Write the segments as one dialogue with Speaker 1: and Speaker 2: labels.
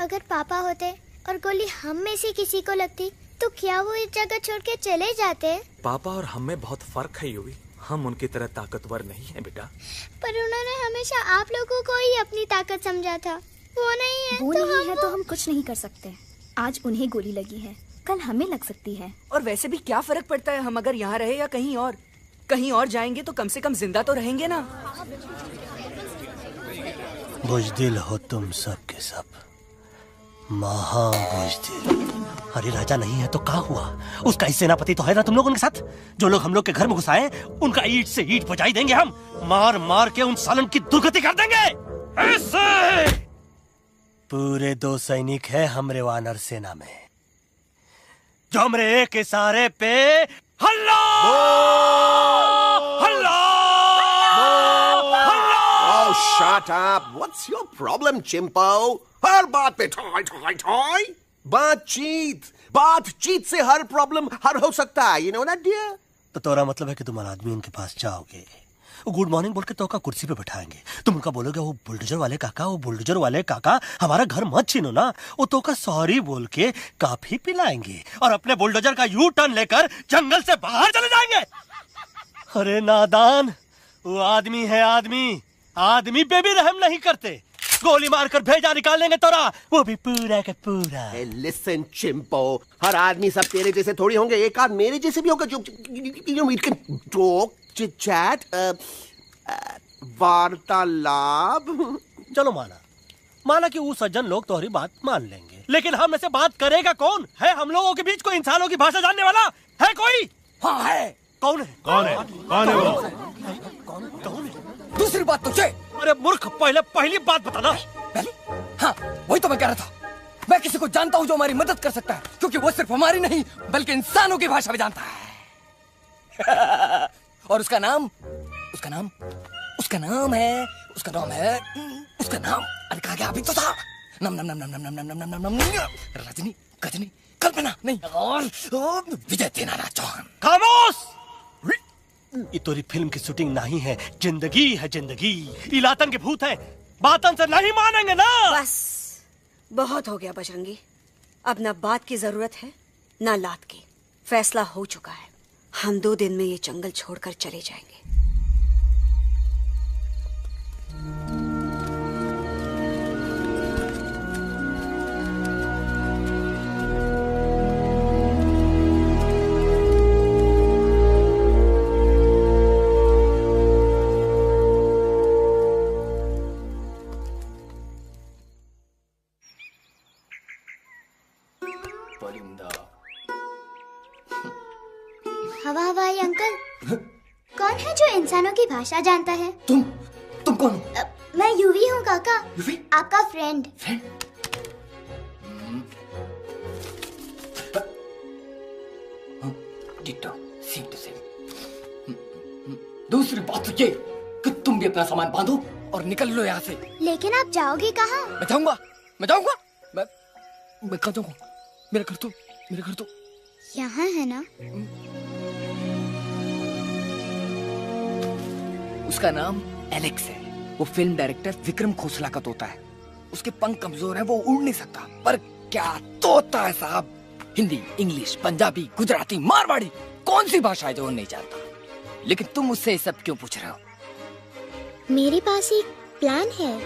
Speaker 1: अगर पापा होते और गोली हम में से किसी को लगती तो क्या वो इस जगह छोड़ के चले जाते?
Speaker 2: पापा और हम में बहुत फर्क है यूवी। हम उनकी तरह ताकतवर नहीं है बेटा।
Speaker 1: पर उन्होंने हमेशा आप लोगों को ही अपनी ताकत समझा था। वो नहीं है
Speaker 3: वो
Speaker 1: तो
Speaker 3: नहीं है तो हम कुछ नहीं कर सकते। आज उन्हें गोली लगी है, कल हमें लग सकती है।
Speaker 4: और वैसे भी क्या फर्क पड़ता है हम अगर यहाँ रहे या कहीं और? कहीं और जाएंगे तो कम से कम जिंदा तो रहेंगे ना।
Speaker 5: बुज़दिल हो तुम सब के सब, महाबुज़दिल। अरे राजा नहीं है तो क्या हुआ? उसका ही सेनापति तो है ना तुम लोग उनके साथ। जो लोग हम लोग के घर में घुसाए उनका ईंट से ईंट बजाई देंगे हम। मार मार के उन सालन की दुर्गति कर देंगे। ऐसे पूरे 2 सैनिक है हमरे वानर सेना में जो हमरे एक इशारे पे हल्ला हल्ला
Speaker 6: Oh, shut up! What's your problem, चिंपो? हर बात पे ठॉय ठॉय ठॉय। बातचीत से हर प्रॉब्लम हल हो सकता है, you know that dear?
Speaker 5: तो तोरा मतलब है कि तुम आदमी उनके पास जाओगे, वो गुड मॉर्निंग बोल के तो का कुर्सी पे बैठाएंगे, तुम उनका बोलोगे वो बुलडोजर वाले काका हमारा घर मत छीनो ना, वो तो का सॉरी बोल के काफी पिलाएंगे और अपने बुलडोजर का यू टर्न लेकर जंगल से बाहर चले जाएंगे। अरे नादान, वो आदमी है आदमी पे भी रहम नहीं करते। गोली मारकर भेजा निकाल लेंगे तोरा, वो भी पूरा का पूरा।
Speaker 6: Hey, listen, चिंपो, हर आदमी सब तेरे जैसे थोड़ी होंगे, एक आध मेरे जैसे भी होगा जो we can talk, chit chat, वार्तालाप।
Speaker 5: चलो माना कि वो सज्जन लोग तुम्हारी बात मान लेंगे, लेकिन हम ऐसे बात करेगा कौन? है हम लोगों के बीच कोई इंसानों की भाषा जानने वाला है कोई?
Speaker 4: हाँ है।
Speaker 5: कौन है वो?
Speaker 4: दूसरी बात तो
Speaker 5: अरे मूर्ख, पहली बात बताना।
Speaker 4: पहले? हाँ, वही तो मैं कह रहा था। मैं किसी को जानता हूँ जो हमारी मदद कर सकता है, क्योंकि वो सिर्फ हमारी नहीं बल्कि इंसानों की भाषा भी जानता है। और उसका नाम है अरे कहा गया अभी तो था। नम रजनी, गजनी, कल्पना नहीं और विजय तेनालीराम चौहान।
Speaker 5: खामोश! ये तोरी फिल्म की शूटिंग नहीं है, जिंदगी है जिंदगी। इलातन के भूत है, बातन से नहीं मानेंगे ना।
Speaker 7: बस बहुत हो गया बजरंगी, अब ना बात की जरूरत है ना लात की। फैसला हो चुका है, हम 2 दिन में ये जंगल छोड़कर चले जाएंगे।
Speaker 1: हवाई अंकल, कौन है जो इंसानों की भाषा जानता है?
Speaker 4: तुम कौन हो?
Speaker 1: मैं यूवी हूँ काका,
Speaker 4: यूवी?
Speaker 1: आपका फ्रेंड।
Speaker 4: दूसरी बात तो ये कि तुम भी अपना सामान बांधो और निकल लो यहाँ से।
Speaker 1: लेकिन आप जाओगे कहाँ?
Speaker 4: मैं जाऊंगा मैं कहाँ जाऊंगा? मेरा घर तो
Speaker 1: यहाँ है ना।
Speaker 4: उसका नाम एलेक्स है। वो फिल्म डायरेक्टर विक्रम खोसला का तोता है। उसके पंख कमजोर हैं, वो उड़ नहीं सकता, पर क्या तोता है साहब। हिंदी, इंग्लिश, पंजाबी, गुजराती, मारवाड़ी, कौन सी भाषा है जो वो नहीं जानता? लेकिन तुम मुझसे ये सब क्यों पूछ रहे हो?
Speaker 1: मेरे पास एक प्लान है।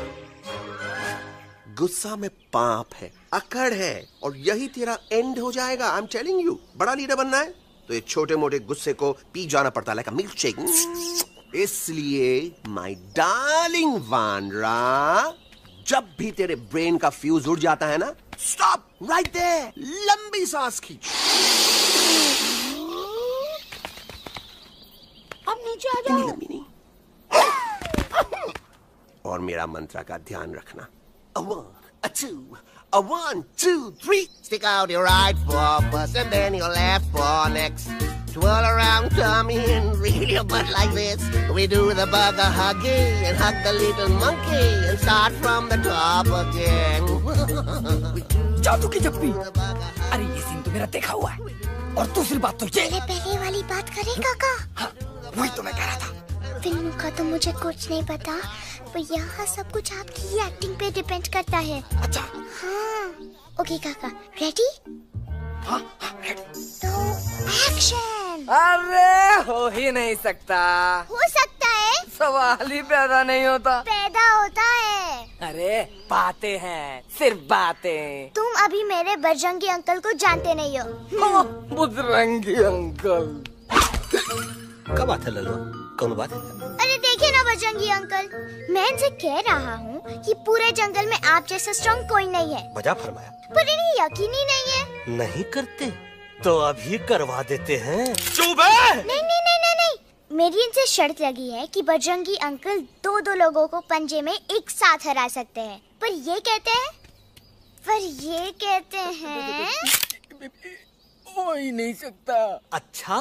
Speaker 6: गुस्सा में पाप है, अकड़ है, और यही तेरा एंड हो जाएगा। आई एम टेलिंग यू, बड़ा लीडर बनना है तो ये छोटे मोटे गुस्से को पी जाना पड़ता है, लाइक अ मिल्क शेक। इसलिए माय डार्लिंग वानरा, जब भी तेरे ब्रेन का फ्यूज उड़ जाता है ना, स्टॉप राइट देयर, लंबी सांस खींच।
Speaker 1: अब नीचे आ जाओ।
Speaker 6: लंबी नहीं। और मेरा मंत्र का ध्यान रखना। A 1, a 2, a 1, 2, 3. Stick out your right paw first and then your left paw next. Twirl around tummy and reel your butt like this. We do the bugger huggy and hug the little monkey and start from the top again.
Speaker 4: जादू की जप्पी। अरे ये scene तो मेरा देखा हुआ है। और दूसरी बात तो ये।
Speaker 1: पहले वाली बात करें काका?
Speaker 4: हाँ, वही तो मैं कह रहा था।
Speaker 1: फिल्म का तो मुझे कुछ नहीं पता, पर यहाँ सब कुछ आपकी एक्टिंग पे डिपेंड करता है।
Speaker 4: अच्छा।
Speaker 1: हाँ। ओके काका, रेडी?
Speaker 4: हाँ, रेडी।
Speaker 1: तो एक्शन।
Speaker 4: अरे हो ही नहीं सकता।
Speaker 1: हो सकता है।
Speaker 4: सवाल ही पैदा नहीं होता।
Speaker 1: पैदा होता है।
Speaker 4: अरे बातें हैं, सिर्फ बातें।
Speaker 1: तुम अभी मेरे बजरंगी अंकल को जानते नहीं हो।
Speaker 4: बजरंगी अंकल।
Speaker 5: क्या बात है लल्लू, कौन बात है?
Speaker 1: अरे देखिए ना बजरंगी अंकल, मैं इनसे कह रहा हूँ कि पूरे जंगल में आप जैसा स्ट्रॉन्ग कोई नहीं है।
Speaker 5: मजा फरमाया।
Speaker 1: पर इन्हें यकीन ही नहीं है।
Speaker 5: नहीं करते तो अभी करवा देते हैं।
Speaker 2: चुप है।
Speaker 1: नहीं नहीं नहीं नहीं नहीं, मेरी इनसे शर्त लगी है कि बजरंगी अंकल दो लोगों को पंजे में एक साथ हरा सकते हैं। पर ये कहते हैं
Speaker 4: हो ही नहीं सकता।
Speaker 5: अच्छा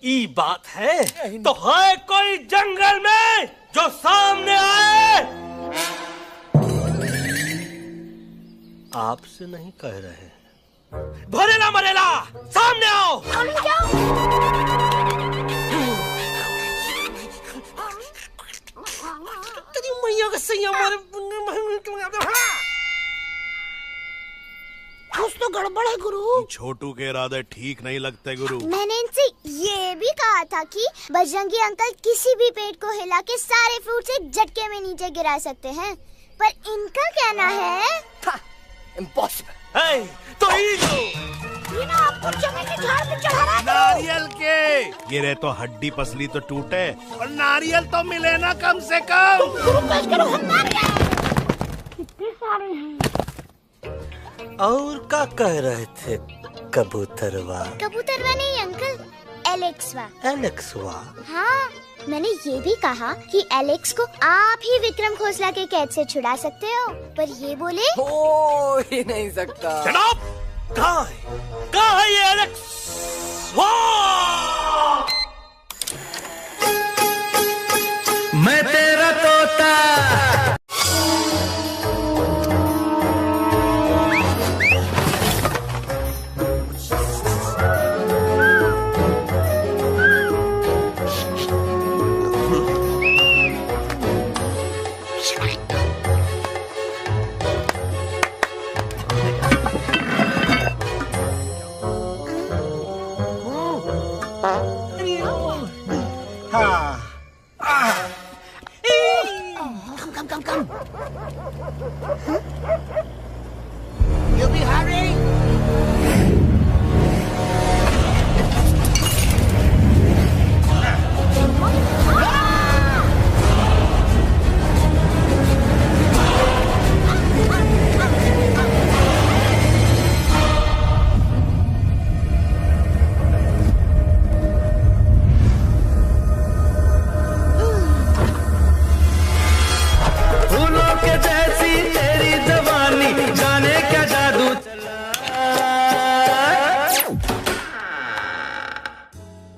Speaker 5: ये बात है तो है कोई जंगल में जो सामने आए? आपसे नहीं कह रहे, भरेला मरेला सामने आओ। तेरी मैया का सही हमारे कुछ तो गड़बड़ है गुरु।
Speaker 8: छोटू के इरादे ठीक नहीं लगते गुरु।
Speaker 1: मैंने इनसे ये भी कहा था कि बजरंगी अंकल किसी भी पेड़ को हिला के सारे फ्रूट से झटके में नीचे गिरा सकते हैं, पर इनका कहना है
Speaker 4: इम्पॉसिबल।
Speaker 5: तो ये
Speaker 1: ना आपको चने के झाड़ पे चढ़ा रहा है।
Speaker 8: नारियल के गिरे तो हड्डी पसली तो टूटे और नारियल तो मिले ना कम से कम।
Speaker 5: और क्या कह रहे थे कबूतरवा?
Speaker 1: कबूतरवा नहीं अंकल, एलेक्सवा।
Speaker 5: एलेक्सवा?
Speaker 1: हाँ, मैंने ये भी कहा कि एलेक्स को आप ही विक्रम खोसला के कैद से छुड़ा सकते हो, पर ये बोले
Speaker 4: हो ही नहीं सकता।
Speaker 5: जनाब कहाँ है ये एलेक्स?
Speaker 9: मैं तेरा तोता।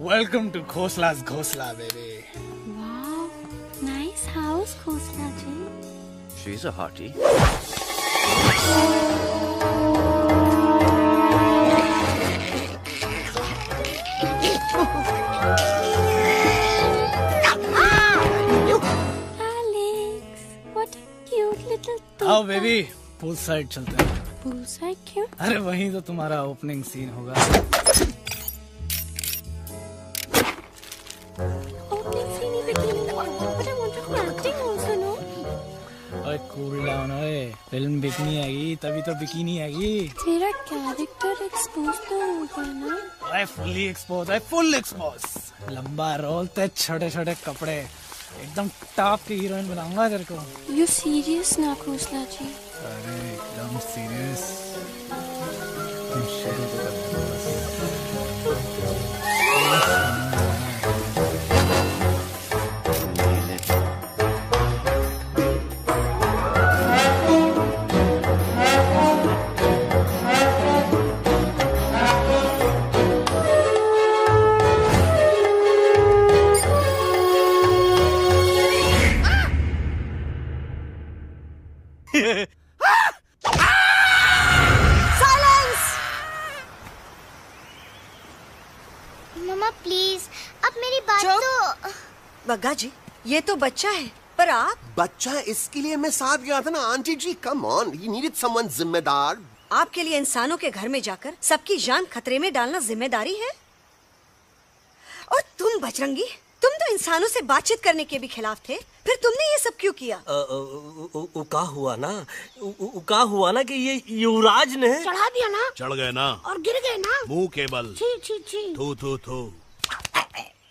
Speaker 10: Welcome to Khosla's Ghosla, baby.
Speaker 11: Wow, nice house, Khosla ji.
Speaker 2: She's a hottie.
Speaker 11: Alex, what a cute little toy.
Speaker 10: आओ बेबी, पूल साइड चलते हैं।
Speaker 11: पूल साइड क्यों?
Speaker 10: अरे वहीं तो तुम्हारा ओपनिंग सीन होगा। कूल डाउन ओए, फिल्म बिकनी आएगी तभी तो बिकिनी आएगी।
Speaker 11: तेरा कैरेक्टर एक्सपोज तो होगा ना?
Speaker 10: I fully expose, I full expose. लंबा रोल ते छोटे छोटे कपड़े, एकदम टॉप की हीरोइन बनाऊंगा तेरे को।
Speaker 11: यू सीरियस ना खोसला जी?
Speaker 10: अरे एकदम सीरियस।
Speaker 1: मम्मा प्लीज, अब मेरी बात तो।
Speaker 7: बग्गा जी, ये तो बच्चा है, पर आप?
Speaker 6: बच्चा इसके लिए मैं साथ गया था ना aunty ji. Come on, he needed someone जिम्मेदार।
Speaker 7: आपके लिए इंसानों के घर में जाकर सबकी जान खतरे में डालना जिम्मेदारी है? और तुम बजरंगी, तुम तो इंसानों से बातचीत करने के भी खिलाफ थे, फिर तुमने ये सब क्यों किया?
Speaker 5: का हुआ ना कि ये युवराज ने
Speaker 12: चढ़ा दिया ना,
Speaker 8: चढ़ गए ना
Speaker 12: और गिर गए ना,
Speaker 8: मुंह के बल।
Speaker 12: छी छी छी।
Speaker 8: थू थू थू।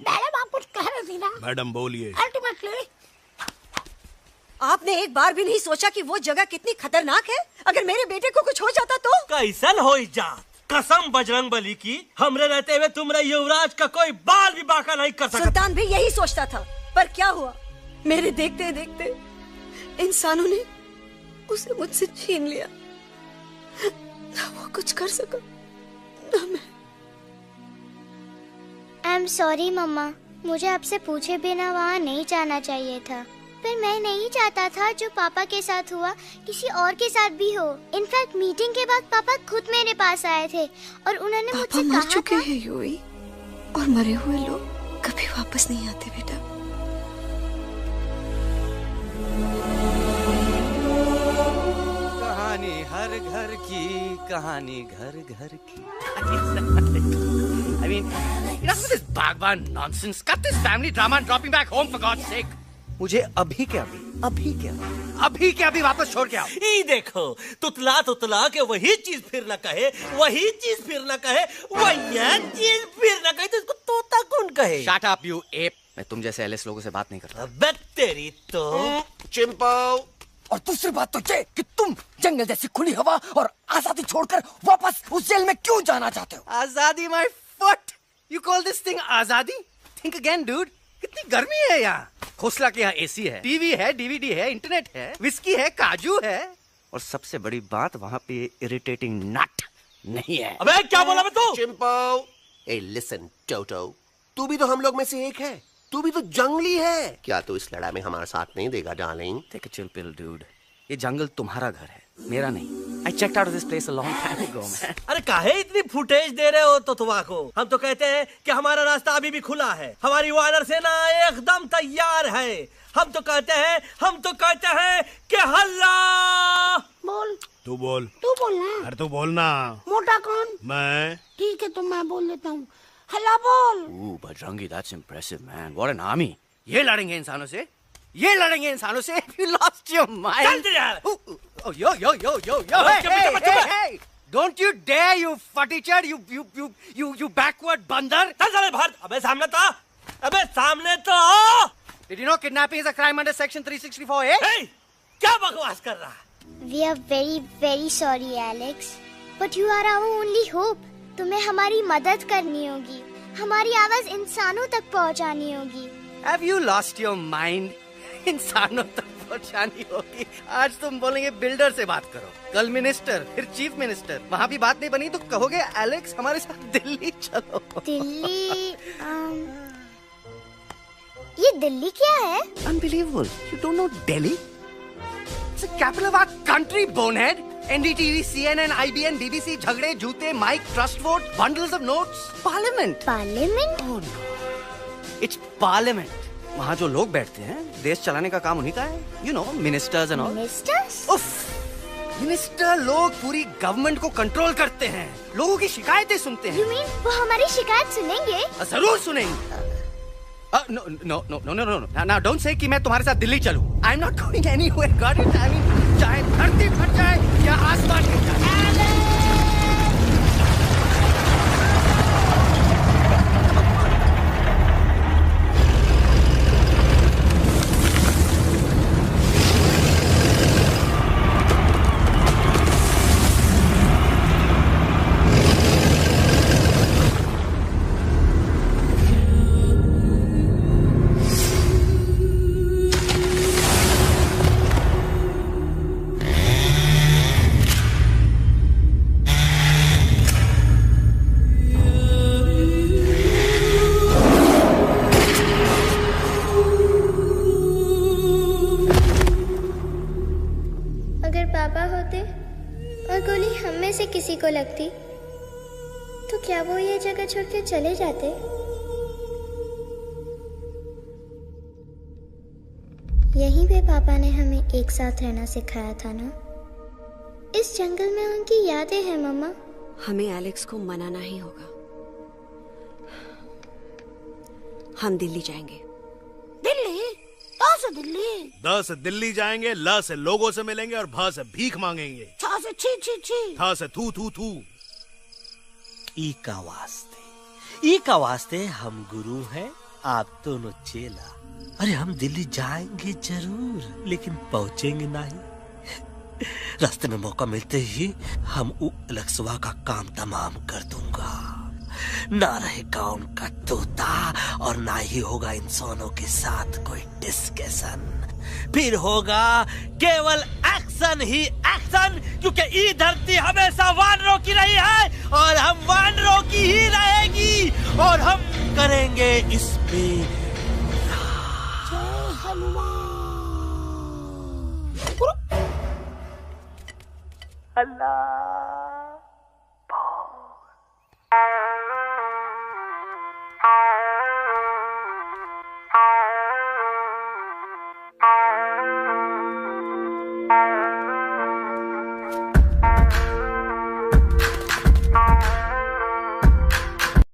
Speaker 12: मैडम आप कुछ कह रही थी ना?
Speaker 8: मैडम बोलिए।
Speaker 12: अल्टीमेटली
Speaker 7: आपने एक बार भी नहीं सोचा कि वो जगह कितनी खतरनाक है? अगर मेरे बेटे को कुछ हो जाता तो?
Speaker 5: कैसन हो जात? कसम बजरंग बली की, हमरे रहते हुए तुमरे युवराज का कोई बाल भी बाका नहीं कर सकता।
Speaker 7: सुल्तान भी यही सोचता था, पर क्या हुआ? मेरे देखते देखते इंसानों ने उसे मुझसे छीन लिया। ना वो कुछ कर सका, ना मैं।
Speaker 1: आई एम सॉरी मम्मा, मुझे आपसे पूछे बिना वहाँ नहीं जाना चाहिए था। पर मैं नहीं चाहता था जो पापा के साथ हुआ किसी और के साथ भी हो। इनफैक्ट मीटिंग के बाद पापा खुद मेरे पास आए थे और उन्होंने मुझसे कहा
Speaker 7: मर चुके हैं यूई, और मरे हुए लोग कभी वापस नहीं आते बेटा।
Speaker 13: कहानी हर घर की, कहानी घर घर की। I mean, enough with this Bhagwan nonsense. Cut this family drama and drop me back home for God's sake. मुझे अभी के अभी वापस छोड़ के आओ।
Speaker 5: ये देखो, तुतला तुतला के वही चीज फिर न कहे, वही चीज फिर न कहे, वही चीज फिर न कहे, तो इसको तोता कौन कहे?
Speaker 13: Shut up, you ape. मैं तुम जैसे एलिस लोगों से बात नहीं करता।
Speaker 5: अबे तेरी तो।
Speaker 6: चिंपो।
Speaker 4: और दूसरी बात तो ये कि तुम जंगल जैसी खुली हवा और आजादी छोड़कर वापस उस जेल में क्यों जाना चाहते हो?
Speaker 13: आजादी my foot. You call this thing आजादी? Think again, dude. कितनी गर्मी है यहाँ। खोसला के यहाँ एसी है, टीवी है, डीवीडी है, इंटरनेट है, विस्की है, काजू है, और सबसे बड़ी बात वहाँ पे इरिटेटिंग नट नहीं है।
Speaker 5: अबे क्या बोला मैं तू?
Speaker 6: चिंपो। ए लिसन टोटो, तू भी तो हम लोग में से एक है। तू भी तो जंगली है। क्या तू इस लड़ाई में हमारा साथ नहीं देगा darling?
Speaker 13: Take a chill pill, dude. ये जंगल तुम्हारा घर है, मेरा नहीं। I checked out of this place a long time ago, man.
Speaker 5: अरे काहे इतनी फुटेज दे रहे हो तुतवा को? हम तो कहते हैं कि हमारा रास्ता अभी भी खुला है, हमारी वानर सेना एकदम तैयार है। हम तो कहते हैं कि हल्ला।
Speaker 12: बोल।
Speaker 8: तू बोल।
Speaker 12: तू बोलना।
Speaker 8: अरे तू बोलना।
Speaker 12: मोटा कौन?
Speaker 8: मैं।
Speaker 12: ठीक है, तो मैं बोल देता हूँ। हल्ला बोल।
Speaker 13: Ooh, Bajrangi, that's impressive, man. What an army. ये लड़ेंगे इंसानों से? ये लड़ेंगे इंसानों से? You lost your mind.
Speaker 5: चल यार।
Speaker 13: Oh, yo. Hey. Don't you dare, you futichard, you backward बंदर.
Speaker 5: चल चल भारत। अबे सामने तो आओ।
Speaker 13: Did you know kidnapping is a crime under section 364A?
Speaker 5: Hey, क्या बकवास कर रहा है?
Speaker 1: We are very very sorry, Alex. But you are our only hope. तुम्हें हमारी मदद करनी होगी, हमारी आवाज इंसानों तक पहुंचानी होगी।
Speaker 13: Have you lost your mind? इंसानों तक पहुंचानी होगी। आज तुम बोलेंगे बिल्डर से बात करो, कल मिनिस्टर, फिर चीफ मिनिस्टर। वहाँ भी बात नहीं बनी तो कहोगे एलेक्स हमारे साथ दिल्ली चलो।
Speaker 1: दिल्ली? ये दिल्ली क्या है?
Speaker 13: Unbelievable. You don't know Delhi? It's the capital of our country, bonehead. NDTV, CNN, IBN, BBC, झगड़े, जूते, mike, trust vote, bundles of notes. Parliament.
Speaker 1: Parliament?
Speaker 13: Oh no. It's Parliament. वहाँ जो लोग बैठते हैं, देश चलाने का काम उन्हीं का है। You know, ministers and all.
Speaker 1: Ministers?
Speaker 13: उफ, मिनिस्टर लोग पूरी गवर्नमेंट को कंट्रोल करते हैं, लोगों की शिकायतें सुनते हैं।
Speaker 1: You mean वो हमारी शिकायत सुनेंगे?
Speaker 13: जरूर सुनेंगे। No. Now don't say कि मैं तुम्हारे साथ दिल्ली चलूं. I'm not going anywhere. Got it? I mean, चाहे धरती फट जाए या आसमान गिर जाए।
Speaker 1: किसी को लगती तो क्या वो ये जगह छोड़ के चले जाते? यहीं पे पापा ने हमें एक साथ रहना सिखाया था ना। इस जंगल में उनकी यादें हैं मम्मा।
Speaker 7: हमें एलेक्स को मनाना ही होगा। हम दिल्ली जाएंगे।
Speaker 12: दिल्ली? कहाँ से दिल्ली?
Speaker 8: द से दिल्ली जाएंगे, ल से लोगों से मिलेंगे और भ से भीख मांगेंगे,
Speaker 12: छ से छी छी छी,
Speaker 8: थ से थू थू थू।
Speaker 5: ई का वास्ते हम गुरु हैं, आप दोनों चेला। अरे हम दिल्ली जाएंगे जरूर, लेकिन पहुंचेंगे नहीं। रास्ते में मौका मिलते ही हम अलक्सवा का काम तमाम कर दूंगा। ना रहेगा उनका तोता और ना ही होगा इंसानों के साथ कोई डिस्कशन। फिर होगा केवल एक्शन ही एक्शन, क्योंकि ये धरती हमेशा वानरों की रही है और हम वानरों की ही रहेगी, और हम करेंगे इस पे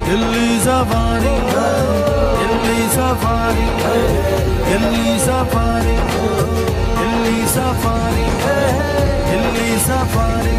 Speaker 9: दिल्ली सफारी है, दिल्ली सफारी है, दिल्ली सफारी, दिल्ली सफारी है, दिल्ली सफारी।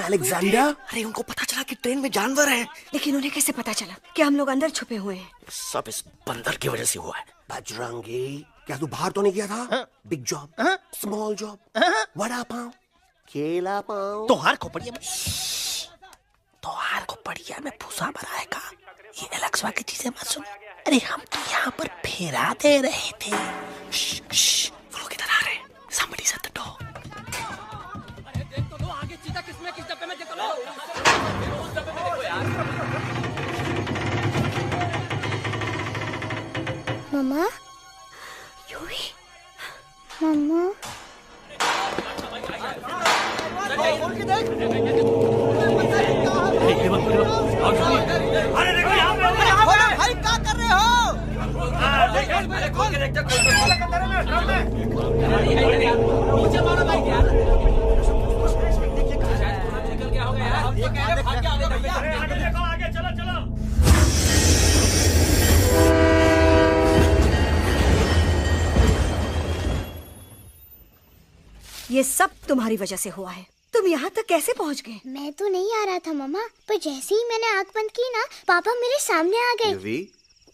Speaker 7: अलेक्जेंडर? अरे उनको पता चला कि ट्रेन में जानवर हैं। लेकिन उन्हें कैसे पता चला कि हम लोग अंदर छुपे हुए हैं?
Speaker 6: सब इस बंदर की वजह से हुआ है। बजरंगी, क्या तू बाहर तो नहीं गया था? Big job, small job, vada pav, केला पाव।
Speaker 5: तोहार खोपड़िया में भूसा भराएगा। ये एलेक्सवा की चीजें मत सुन। अरे हम तो यहाँ पर फेरा दे रहे थे।
Speaker 7: वो लोग इधर आ रहे हैं। Somebody shut the door.
Speaker 1: मम्मा,
Speaker 7: यूवी,
Speaker 1: मम्मा,
Speaker 9: अरे देखो यहाँ पे भाई क्या कर रहे हो? खोल के देखते नीचे मारो भाई यार। निकल गया होगा यार। ये कह रहे भाग के आगे देखो, आगे चलो चलो।
Speaker 7: ये सब तुम्हारी वजह से हुआ है। तुम तुम यहाँ तक कैसे पहुँच गए?
Speaker 1: मैं तो नहीं आ रहा था मम्मा, पर जैसे ही मैंने आँख बंद की ना, पापा मेरे सामने आ गए।
Speaker 6: युवी,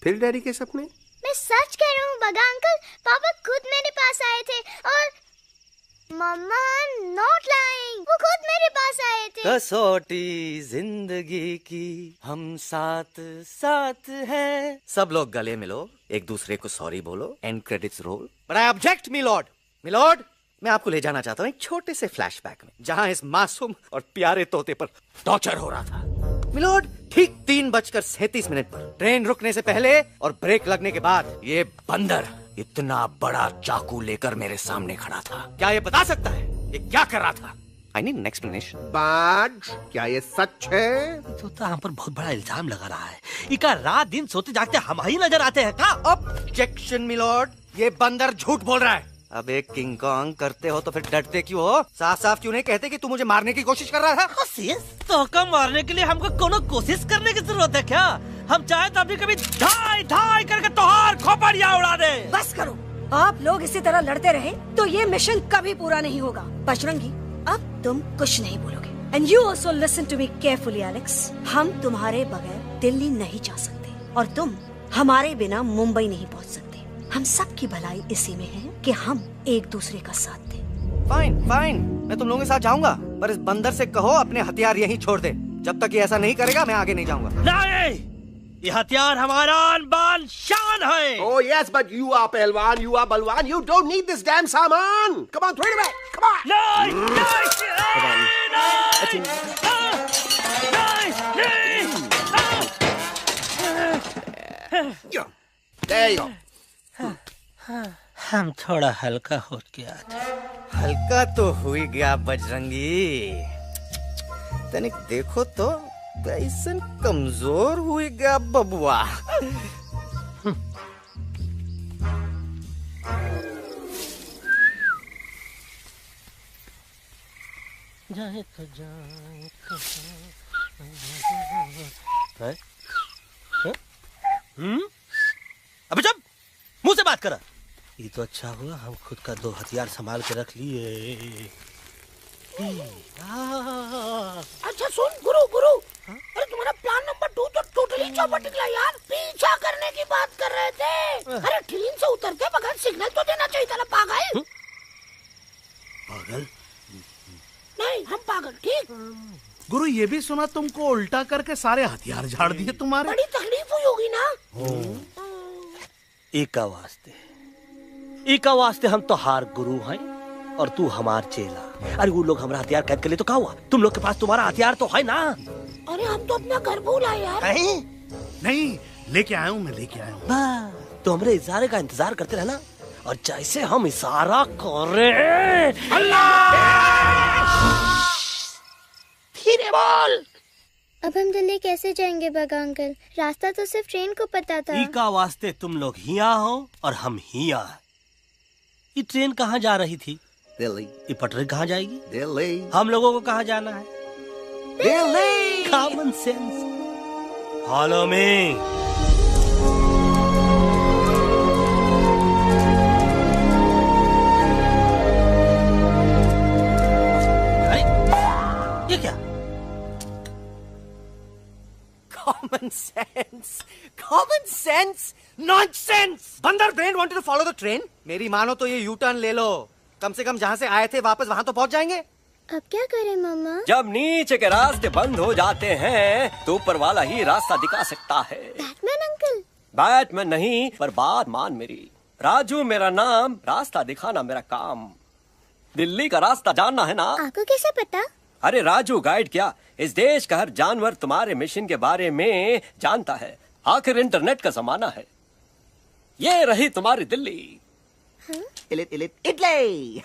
Speaker 6: फिर डैडी के सपने?
Speaker 1: मैं सच कह रहा हूँ बगा अंकल, पापा खुद मेरे पास आए थे और मम्मा नॉट लाइंग, वो खुद मेरे पास आए थे।
Speaker 13: कसौटी जिंदगी की हम साथ साथ हैं। सब लोग गले मिलो, एक दूसरे को सॉरी बोलो, and credits roll. But I object my lord. My lord, मैं आपको ले जाना चाहता हूँ एक छोटे से फ्लैशबैक में, जहाँ इस मासूम और प्यारे तोते पर टॉर्चर हो रहा था। मिलॉर्ड, ठीक 3:37 पर ट्रेन रुकने से पहले और ब्रेक लगने के बाद ये बंदर इतना बड़ा चाकू लेकर मेरे सामने खड़ा था। क्या ये बता सकता है ये क्या कर रहा था? I need an explanation.
Speaker 6: बाज, क्या ये सच है?
Speaker 5: तो हम पर बहुत बड़ा इल्जाम लगा रहा है। इका रात दिन सोते जागते हम ही नजर आते हैं का?
Speaker 13: ऑब्जेक्शन मिलॉर्ड, ये बंदर झूठ बोल रहा है। अब एक किंग कॉन्ग करते हो तो फिर डरते क्यों हो? साफ साफ क्यों नहीं कहते कि तू मुझे मारने की कोशिश कर रहा था?
Speaker 5: तो कम मारने के लिए हमको कोनो कोशिश करने की जरूरत है क्या? हम चाहे तो अभी कभी ढाई ढाई करके तोहार खोपड़िया उड़ा दे।
Speaker 7: बस करो, आप लोग इसी तरह लड़ते रहे तो ये मिशन कभी पूरा नहीं होगा। बजरंगी, अब तुम कुछ नहीं बोलोगे। And you also listen to me carefully Alex. हम तुम्हारे बगैर दिल्ली नहीं जा सकते और तुम हमारे बिना मुंबई नहीं पहुंच सकते। हम सब की भलाई इसी में है कि हम एक दूसरे का साथ दें।
Speaker 13: फाइन फाइन, मैं तुम लोगों के साथ जाऊंगा, पर इस बंदर से कहो अपने हथियार यहीं छोड़ दे। जब तक ये ऐसा नहीं करेगा मैं आगे नहीं जाऊंगा।
Speaker 5: नहीं, ये हथियार हमारा आन-बान शान है।
Speaker 6: Oh yes, but you are पहलवान, you are बलवान, you don't need this damn सामान. Come on, throw it away. Come on. There you go.
Speaker 5: हम थोड़ा हल्का हो गया था।
Speaker 13: हल्का तो हुई गया बजरंगी, तनिक देखो तो कैसन कमजोर हुई गया बबुआ।
Speaker 5: जाए तो जाए अबे जब मुंह से बात करा। ये तो अच्छा हुआ हम खुद का 2 हथियार संभाल के रख लिए।
Speaker 12: अच्छा सुन गुरु गुरु, अरे तुम्हारा प्लान नंबर 2 तो टोटली चौपट निकला यार। पीछा करने की बात कर रहे थे। अरे ट्रेन से उतरते बगैर सिग्नल तो देना चाहिए था ना पागल।
Speaker 5: पागल
Speaker 12: नहीं, हम पागल, ठीक।
Speaker 8: गुरु, ये भी सुना तुमको उल्टा करके सारे हथियार झाड़ दिए तुम्हारे।
Speaker 12: बड़ी तकलीफ हुई होगी ना।
Speaker 5: एका वास्ते हम तो हार गुरु हैं और तू हमार चेला। अरे वो लोग हमारा हथियार कैद कर ले तो क्या हुआ? तुम लोग के पास तुम्हारा हथियार तो है ना।
Speaker 12: अरे हम तो अपना घर भूल आए यार।
Speaker 8: नहीं, लेके आया हूँ, मैं लेके आया हूँ।
Speaker 5: तो हमारे इशारे का इंतजार करते रहना और जैसे हम इशारा करें
Speaker 12: धीरे बोल।
Speaker 1: अब हम दिल्ली कैसे जाएंगे बगा अंकल? रास्ता तो सिर्फ ट्रेन को पता था।
Speaker 5: का वास्ते तुम लोग हिया हो और हम हिया। ये ट्रेन कहाँ जा रही थी?
Speaker 6: दिल्ली।
Speaker 5: ये पटरी कहाँ जाएगी?
Speaker 6: दिल्ली।
Speaker 5: हम लोगों को कहाँ जाना है?
Speaker 6: Delhi.
Speaker 5: Common sense. Follow me. ये क्या?
Speaker 13: Common sense, common sense, nonsense. बंदर brain wanted to follow the train. मेरी मानो तो ये U-turn ले लो। कम से कम जहाँ से आए थे वापस वहाँ तो पहुँच जाएंगे।
Speaker 1: अब क्या करें मामा?
Speaker 14: जब नीचे के रास्ते बंद हो जाते हैं तो ऊपर वाला ही रास्ता दिखा सकता है।
Speaker 1: Batman uncle?
Speaker 14: बैटमैन नहीं, पर बात मान मेरी। राजू मेरा नाम, रास्ता दिखाना मेरा काम। दिल्ली का रास्ता जानना है ना?
Speaker 1: आपको कैसे पता?
Speaker 14: अरे राजू गाइड क्या, इस देश का हर जानवर तुम्हारे मिशन के बारे में जानता है। आखिर इंटरनेट का जमाना है। ये रही तुम्हारी दिल्ली।
Speaker 6: इटली।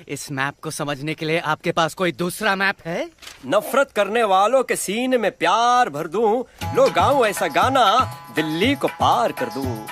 Speaker 13: इस मैप को समझने के लिए आपके पास कोई दूसरा मैप है?
Speaker 14: नफरत करने वालों के सीने में प्यार भर दूं, लो गाऊं ऐसा गाना, दिल्ली को पार कर दूं।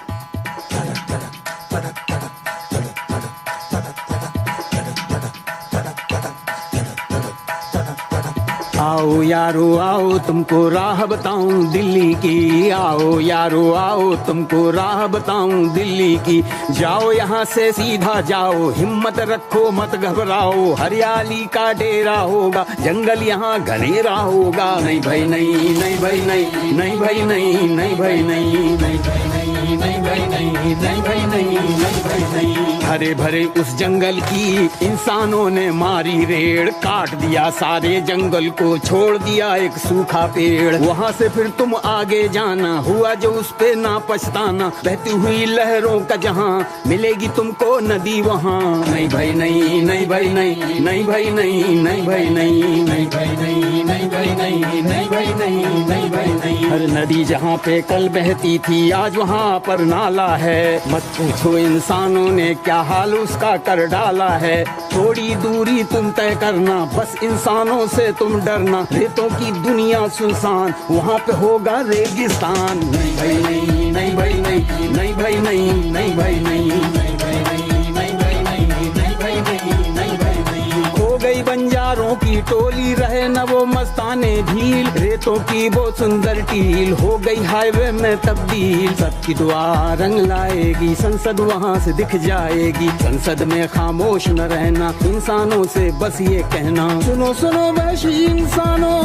Speaker 15: आओ यारो आओ तुमको राह बताऊं दिल्ली की, आओ यारो आओ तुमको राह बताऊं दिल्ली की। जाओ यहाँ से सीधा जाओ, हिम्मत रखो मत घबराओ, हरियाली का डेरा होगा, जंगल यहाँ घनेरा होगा। नहीं भाई नहीं, नहीं भाई नहीं, नहीं भाई नहीं, नहीं भाई नहीं, नहीं भाई नहीं, नहीं भाई नहीं, नहीं भाई नहीं, नहीं भाई नहीं। हरे भरे उस जंगल की इंसानों ने मारी रेड़, काट दिया सारे जंगल को, छोड़ दिया एक सूखा पेड़। वहाँ से फिर तुम आगे जाना, हुआ जो उस पे ना पछताना, बहती हुई लहरों का जहाँ, मिलेगी तुमको नदी वहाँ। नहीं भाई नहीं, नहीं भाई नहीं, नहीं भाई नहीं, नहीं भाई नहीं, नहीं भाई नहीं, नहीं भाई नहीं, नहीं भाई नहीं, नहीं भाई नहीं। हर नदी जहाँ पे कल बहती थी आज वहाँ पर नाला है, मत पूछो इंसानों ने क्या हाल उसका कर डाला है। थोड़ी दूरी तुम तय करना, बस इंसानों से तुम डरना, रेतों की दुनिया सुनसान, वहाँ पे होगा रेगिस्तान। नहीं भाई नहीं, नहीं भाई नहीं, नहीं भाई नहीं, नहीं भाई नहीं, नहीं भाई नहीं, नहीं भाई नहीं, नहीं भाई नहीं, नहीं भाई नहीं। खो गई बंजारों की टोली, रहे न वो मस्ताने झील, रेतों की वो सुंदर टील, हो गई हाईवे में तब्दील। सबकी दुआ रंग लाएगी, संसद वहाँ से दिख जाएगी, संसद में खामोश न रहना, इंसानों से बस ये कहना, सुनो सुनो वैशी इंसानों,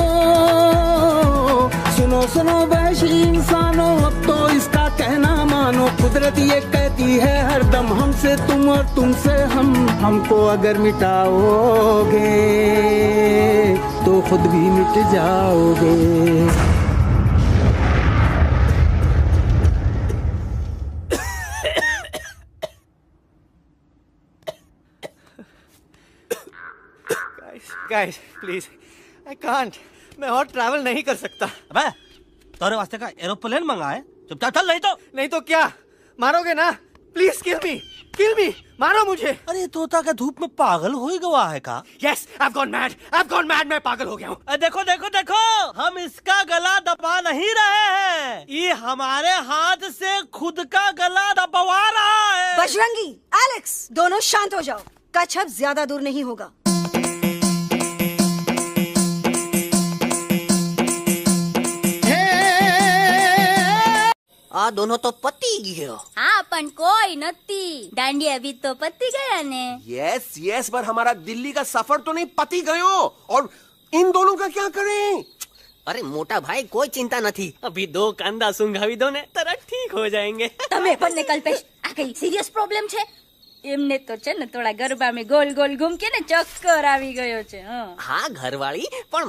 Speaker 15: सुनो सुनो वैशी इंसानों, अब तो इसका कहना मानो। कुदरत ये कहती है हरदम, हमसे तुम और तुमसे हम, हमको अगर मिटाओगे तो खुद भी मिट जाओगे।
Speaker 13: Guys, please, I can't. मैं और ट्रैवल नहीं कर सकता।
Speaker 5: अबे, तोरे वास्ते का एरोप्लेन मंगाए, चुपचाप चल, नहीं तो
Speaker 13: क्या मारोगे ना? प्लीज किल मी, मारो मुझे।
Speaker 5: अरे तोता का धूप में पागल हो ही गया है का?
Speaker 13: Yes, I've gone mad, मैं पागल हो गया हूँ।
Speaker 5: देखो देखो देखो, हम इसका गला दबा नहीं रहे हैं, ये हमारे हाथ से खुद का गला दबवा रहा है।
Speaker 7: बजरंगी, एलेक्स, दोनों शांत हो जाओ, कच्छप ज्यादा दूर नहीं होगा।
Speaker 9: आ दोनों तो पति गयो।
Speaker 11: हाँ पण कोई नती, दांडिया भी तो पति गया ने।
Speaker 6: यस, पर हमारा दिल्ली का सफर तो नहीं पति गयो, और इन दोनों का क्या करें?
Speaker 9: अरे मोटा भाई कोई चिंता नहीं,
Speaker 14: अभी 2 कांदा सुंघावी दो ने तरह ठीक हो जाएंगे।
Speaker 11: तमे पण ने कल्पेश आ कई सीरियस प्रॉब्लम छे? एमने तो छे ने थोड़ा गरबा में गोल गोल घूम के ने चक्कर आवी गयो छे।
Speaker 9: हाँ घरवाली, पण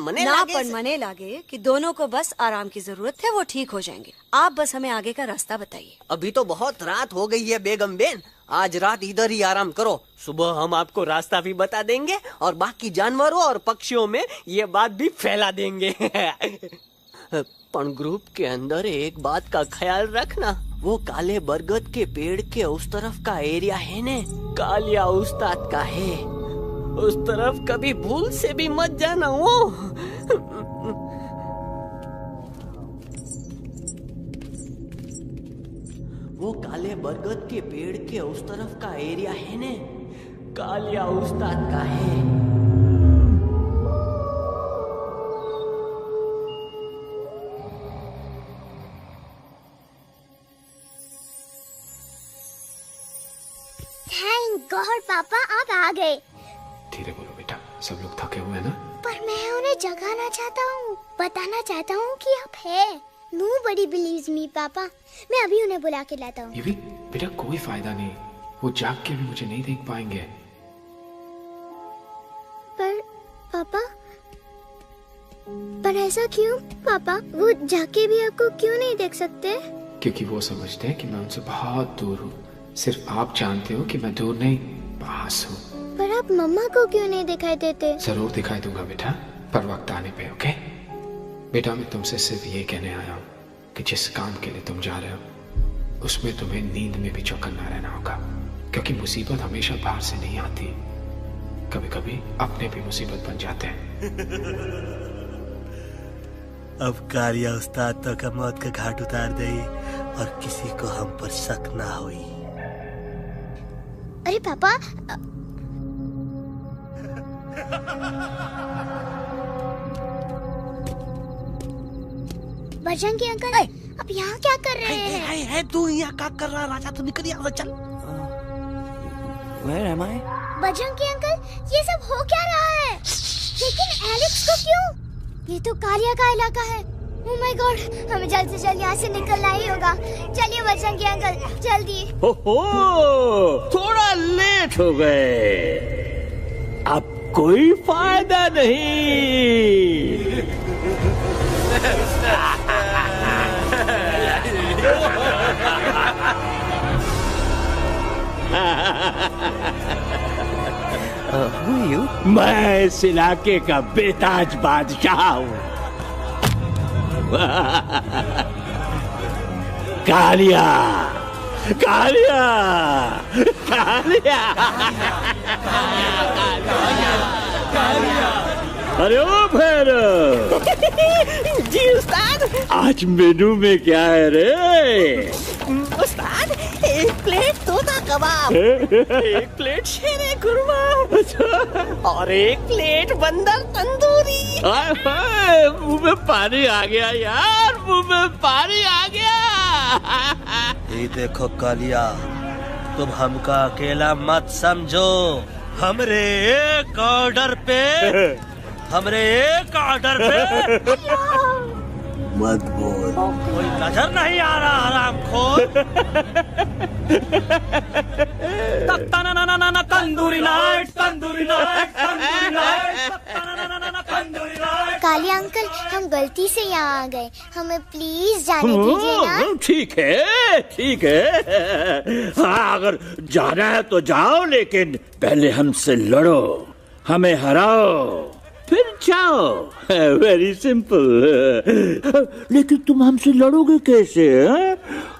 Speaker 7: मने लागे कि दोनों को बस आराम की जरूरत है, वो ठीक हो जाएंगे। आप बस हमें आगे का रास्ता बताइए।
Speaker 9: अभी तो बहुत रात हो गई है बेगम बेन, आज रात इधर ही आराम करो, सुबह हम आपको रास्ता भी बता देंगे और बाकी जानवरों और पक्षियों में ये बात भी फैला देंगे। पण ग्रुप के अंदर एक बात का ख्याल रखना, वो काले बरगद के पेड़ के उस तरफ का एरिया है ने, कालिया उस्ताद का है, उस तरफ कभी भूल से भी मत जाना। वो काले बरगद के पेड़ के उस तरफ का एरिया है ने, कालिया उस्ताद का है।
Speaker 1: थैंक गॉड पापा आप आ गए।
Speaker 16: धीरे बोलो बेटा, सब लोग थके हुए हैं ना?
Speaker 1: पर मैं उन्हें जगाना चाहता हूँ, बताना चाहता हूँ कि आप हैं। Nobody believes me पापा, मैं अभी उन्हें बुला के लाता हूँ।
Speaker 16: ये भी बेटा कोई फायदा नहीं, वो जाग के भी मुझे नहीं देख पाएंगे।
Speaker 1: पर पापा, पर ऐसा क्यों पापा? वो जाके भी आपको क्यों नहीं देख सकते?
Speaker 16: क्योंकि वो समझते हैं कि मैं उनसे बहुत दूर हूँ, सिर्फ आप जानते हो कि मैं दूर नहीं पास हूँ।
Speaker 1: पर आप मम्मा को क्यों नहीं दिखाई देते?
Speaker 16: जरूर दिखाई दूंगा बेटा, पर वक्त आने पे। ओके बेटा, मैं तुमसे सिर्फ ये कहने आया हूँ कि जिस काम के लिए तुम जा रहे हो उसमें तुम्हें नींद में भी चौकन्ना रहना होगा, क्योंकि मुसीबत हमेशा बाहर से नहीं आती, कभी कभी अपने भी मुसीबत बन जाते हैं।
Speaker 5: अब कालिया उस्ताद तो का मौत का घाट उतार दे और किसी को हम पर शक ना हुई।
Speaker 1: अरे पापा, बजरंगी अंकल, अब यहाँ क्या कर रहे हैं?
Speaker 5: है तू यहाँ क्या कर रहा है? राजा तू निकल यहाँ से, चल।
Speaker 4: Where am I?
Speaker 1: Bajrangi uncle, ये सब हो क्या रहा है? लेकिन एलेक्स को क्यों? ये तो कालिया का इलाका है। ओह माय गॉड, हमें जल्द से जल्द यहाँ से निकलना ही होगा। चलिए बजरंगी अंकल, जल्दी।
Speaker 17: हो, थोड़ा लेट हो गए, अब कोई फायदा नहीं। Who are you? मैं इस इलाके का बेताज बादशाह हूँ। कालिया, कालिया, कालिया, अरे ओ भैरव।
Speaker 9: जी उस्ताद।
Speaker 17: आज मेनू में क्या है रे?
Speaker 9: उस्ताद, एक प्लेट तोता कबाब, एक प्लेट शेरे कुरमा और एक प्लेट बंदर तंदूरी।
Speaker 17: मुंह में पानी आ गया यार, मुंह में पानी आ गया।
Speaker 5: ये देखो कालिया, तुम हमका अकेला मत समझो। हमरे एक ऑर्डर पे
Speaker 17: मत बोल।
Speaker 5: कोई नजर नहीं आ रहा हरामखोर।
Speaker 2: Tandoori night, tandoori night, tandoori night, tandoori night.
Speaker 1: Kalia uncle, हम गलती से यहाँ आ गए, हमें प्लीज जाने दीजिए ना।
Speaker 17: ठीक है, ठीक है। हाँ, अगर जाना है तो जाओ, लेकिन पहले हमसे लड़ो, हमें हराओ, फिर जाओ। Very simple. लेकिन तुम हमसे लड़ोगे कैसे?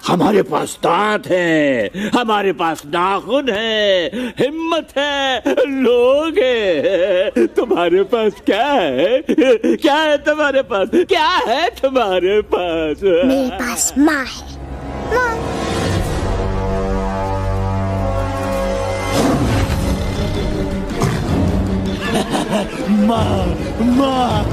Speaker 17: हमारे पास दांत है, हमारे पास नाखून है, हिम्मत है, लोग है। तुम्हारे पास क्या है? क्या है तुम्हारे पास? क्या है तुम्हारे पास?
Speaker 1: मेरे पास माँ है।
Speaker 17: माँ, माँ।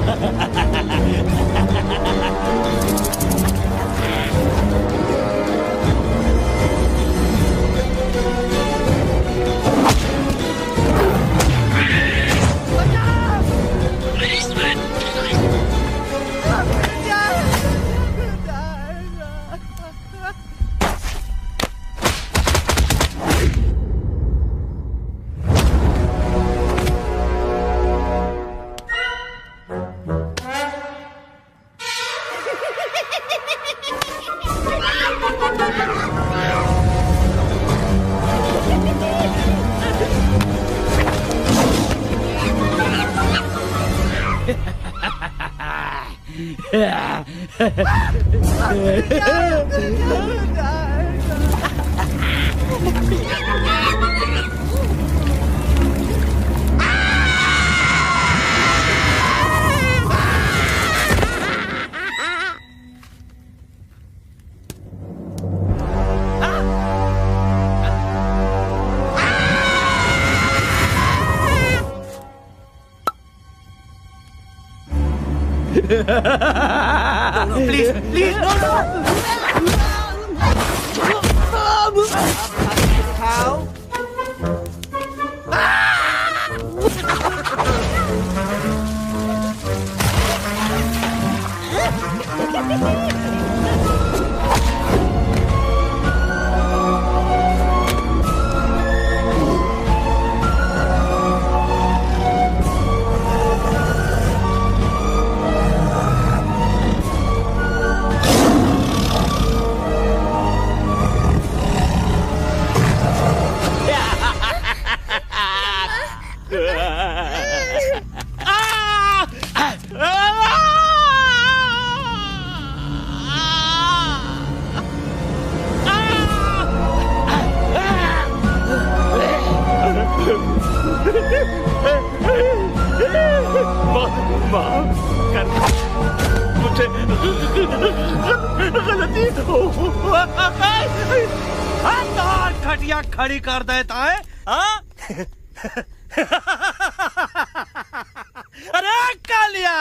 Speaker 13: Please, please, no, no. How?
Speaker 17: गलती
Speaker 5: खटिया खड़ी कर देता है। अरे कालिया,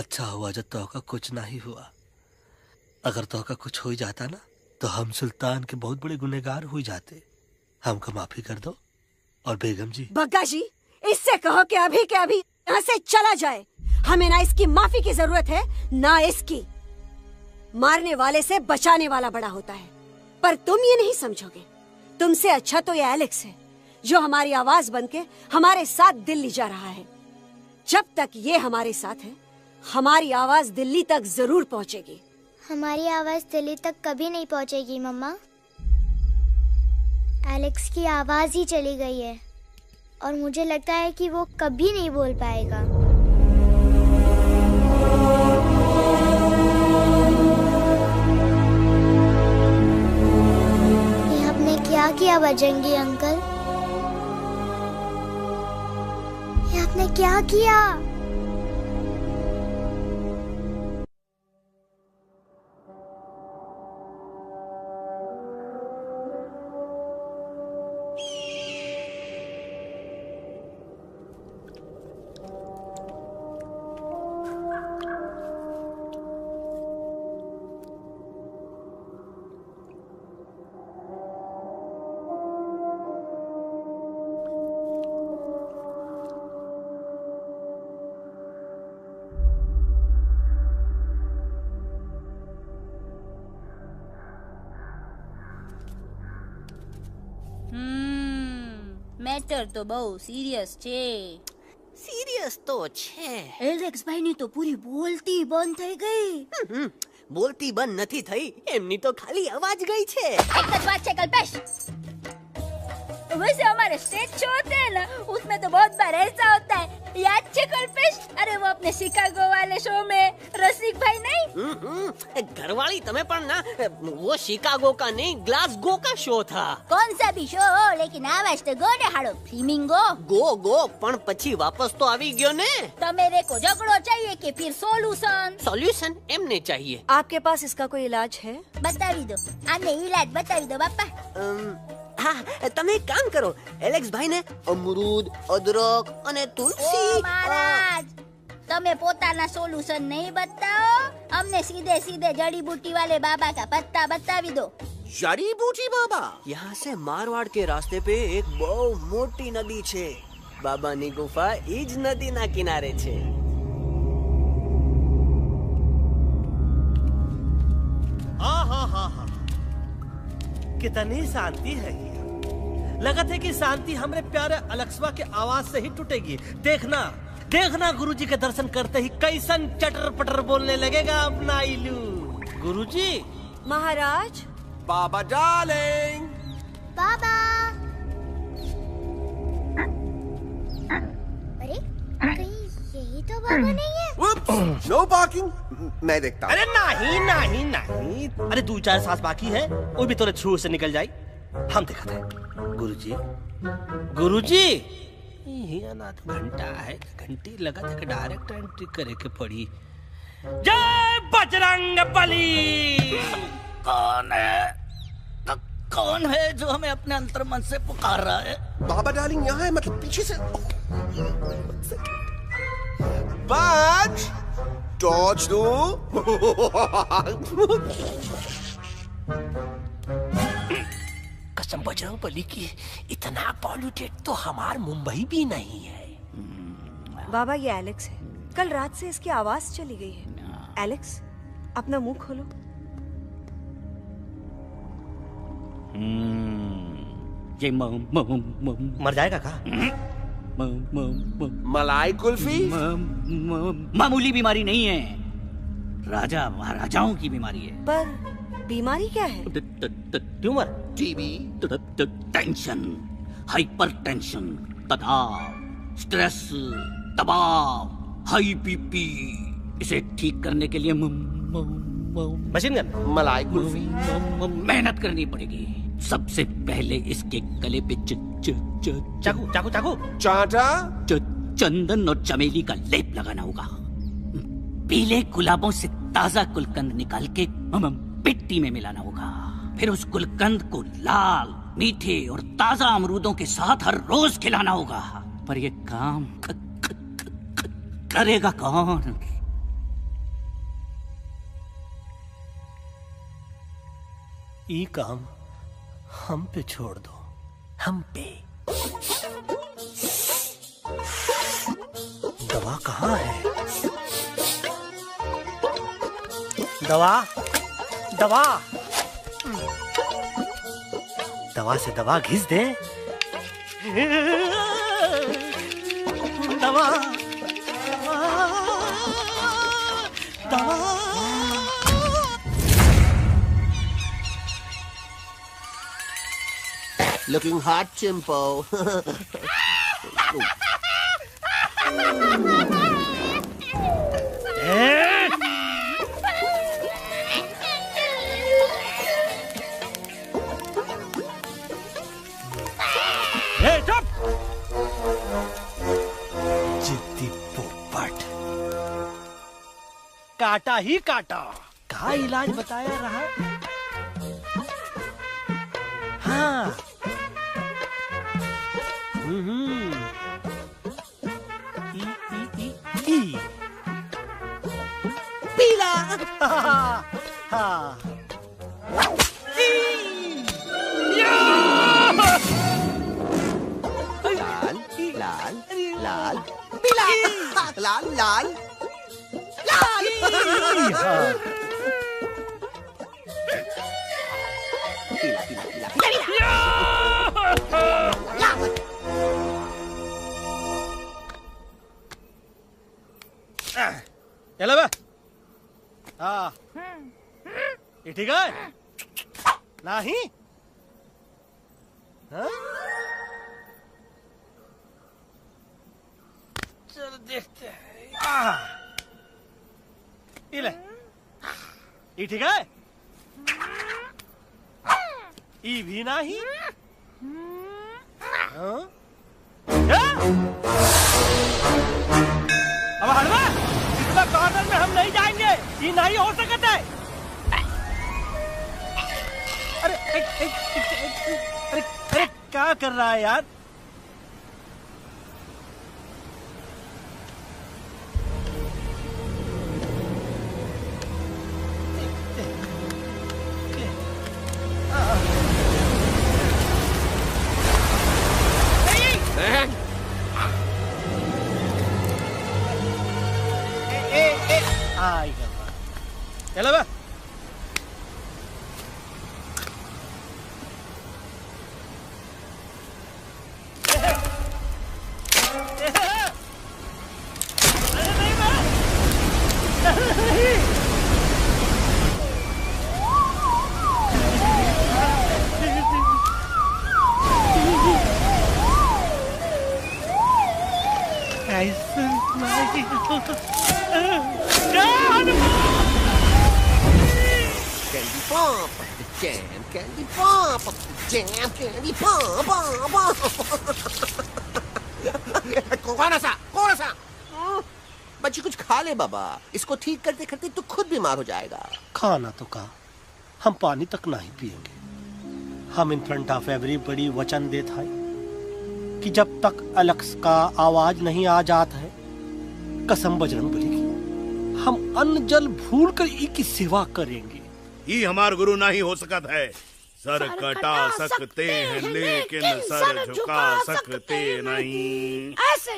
Speaker 5: अच्छा हुआ जब तो का कुछ नहीं हुआ। अगर तो का कुछ हो ही जाता ना तो हम सुल्तान के बहुत बड़े गुनहगार हो जाते। हमको माफी कर दो। और बेगम जी,
Speaker 7: बग्गा जी, इससे कहो कि अभी के अभी यहाँ से चला जाए। हमें ना इसकी माफी की जरूरत है ना इसकी। मारने वाले से बचाने वाला बड़ा होता है, पर तुम ये नहीं समझोगे। तुमसे अच्छा तो ये एलेक्स है जो हमारी आवाज बनके हमारे साथ दिल्ली जा रहा है। जब तक ये हमारे साथ है हमारी आवाज दिल्ली तक जरूर पहुंचेगी।
Speaker 1: हमारी आवाज दिल्ली तक कभी नहीं पहुंचेगी मम्मा। एलेक्स की आवाज ही चली गई है और मुझे लगता है कि वो कभी नहीं बोल पाएगा। ये आपने क्या किया बजरंगी अंकल? ये आपने क्या किया?
Speaker 11: મેટર તો બહુ સિરિયસ છે.
Speaker 9: સિરિયસ તો છે.
Speaker 11: એલેક્સ ભાઈની તો પૂરી બોલતી બંધ થઈ ગઈ.
Speaker 9: બોલતી બંધ નથી થઈ, એમની તો ખાલી અવાજ ગઈ છે.
Speaker 11: એક જ વાત છે कल्पेश, वैसे हमारे स्टेज शो होते हैं ना उसमें तो बहुत बार ऐसा होता है, याद है कल्पेश? अरे वो अपने शिकागो वाले शो में रसिक भाई नहीं,
Speaker 9: घरवाली तमें पण ना, वो शिकागो का नहीं ग्लासगो का शो था.
Speaker 11: कौन सा भी शो हो लेकिन आवाज तो गो ने हाड़ो फ्लेमिंगो
Speaker 9: गो पण પછી વાપસ તો આવી ગયો ને.
Speaker 11: तमेरे को झगड़ो चाहिए कि फिर
Speaker 9: सॉल्यूशन एमने चाहिए.
Speaker 7: आपके पास इसका कोई इलाज है?
Speaker 11: बतावी दो, आने इलाज बतावी दो बापा.
Speaker 9: हाँ, તમે એક કામ કરો, એલેક્સ ભાઈ ને અમરૂદ, અદરક અને તુલસી.
Speaker 11: ઓ મહારાજ, તમે પોતાના સોલ્યુશન नहीं बताओ, हमने सीधे सीधे जड़ी बूटी वाले बाबा का पत्ता बतावी दो.
Speaker 9: जड़ी बूटी बाबा? यहाँ से मारवाड़ के रास्ते पे एक बहुत मोटी नदी छे. बाबानी गुफा इज नदी ना किनारे छे.
Speaker 5: हाँ, कितनी शांति है यहाँ. लगा था कि शांति हमरे प्यारे अलेक्सवा के आवाज से ही टूटेगी. देखना गुरुजी के दर्शन करते ही कैसन चटर पटर बोलने लगेगा अपना इलू. गुरुजी.
Speaker 7: महाराज.
Speaker 6: बाबा डार्लिंग.
Speaker 1: बाबा. अरे कहीं यही तो बाबा नहीं है.
Speaker 6: No parking. मैं देखता हूँ.
Speaker 5: अरे नहीं. अरे 2-4 सांस बाकी है, वो भी तोरे छू से निकल जाए. हम देखा था. गुरुजी यहाँ ना तो घंटा है, घंटी लगा था कि डायरेक्ट एंट्री करे के पड़ी. जय बजरंग बली.
Speaker 17: कौन है जो हमें अपने अंतर मन से पुकार रहा है?
Speaker 6: बाबा डार्लिंग यहाँ है, मतलब पीछे से. बाज डॉज दो.
Speaker 5: कसम बजरंग बली की, इतना पॉल्यूटेड तो हमार मुंबई भी नहीं है.
Speaker 7: बाबा ये एलेक्स है, कल रात से इसकी आवाज चली गई है. एलेक्स अपना मुंह खोलो.
Speaker 17: ये मर जाएगा का?
Speaker 6: मलाई कुल्फी?
Speaker 17: मामूली बीमारी नहीं है, राजा महाराजाओं की बीमारी है.
Speaker 7: पर बीमारी क्या है?
Speaker 5: Tumour,
Speaker 6: TB,
Speaker 17: tension, hyper tension, तनाव, स्ट्रेस, दबाव, हाई बीपी. इसे ठीक करने के लिए
Speaker 5: मशीन गन,
Speaker 6: मलाई कुल्फी.
Speaker 17: मेहनत करनी पड़ेगी. सबसे पहले इसके गले पे
Speaker 5: चाकू
Speaker 6: चाटा,
Speaker 17: चंदन और चमेली का लेप लगाना होगा. पीले गुलाबों से ताजा गुलकंद निकाल के मिट्टी में मिलाना होगा. फिर उस गुलकंद को लाल, मीठे और ताजा अमरूदों के साथ हर रोज खिलाना होगा. पर ये काम करेगा कौन?
Speaker 5: ये काम हम पे छोड़ दो, हम पे। दवा कहाँ है? दवा, दवा, दवा से दवा घिस दे। दवा, दवा।
Speaker 6: Looking hot, Chimpo.
Speaker 5: जिद्दी पोपट, काटा ही काटा। का इलाज बताया रहा? हाँ, पीला। हाँ,
Speaker 6: लाल, लाल, लाल, पीला, लाल, लाल, लाल। पीला, पीला, पीला,
Speaker 5: चलो बे। हाँ, ये ठीक है? नहीं? हाँ? चलो देखते हैं। ये ले, ये ठीक है? ये भी नहीं? हाँ? अब हटवा, इतना कॉर्नर में हम नहीं जाएंगे, ये नहीं हो सकता है। अरे अरे अरे क्या कर रहा है यार? चलो बे।
Speaker 6: Candy pop, jam, candy pop, jam, candy pop, कौन सा? बच्ची कुछ खा ले बाबा, इसको ठीक करते करते तू खुद बीमार हो जाएगा।
Speaker 5: खाना तो कहा, हम पानी तक नहीं पिएंगे। हम इन फ्रंट ऑफ एवरीबॉडी वचन देता है कि जब तक एलेक्स का आवाज नहीं आ जाता है, कसम बजरंगबली की, हम अन्न जल भूल कर ई की सेवा करेंगे।
Speaker 8: ये हमार गुरु नहीं हो सकत है। सर कटा सकते हैं लेकिन सर झुका सकते नहीं।
Speaker 12: ऐसे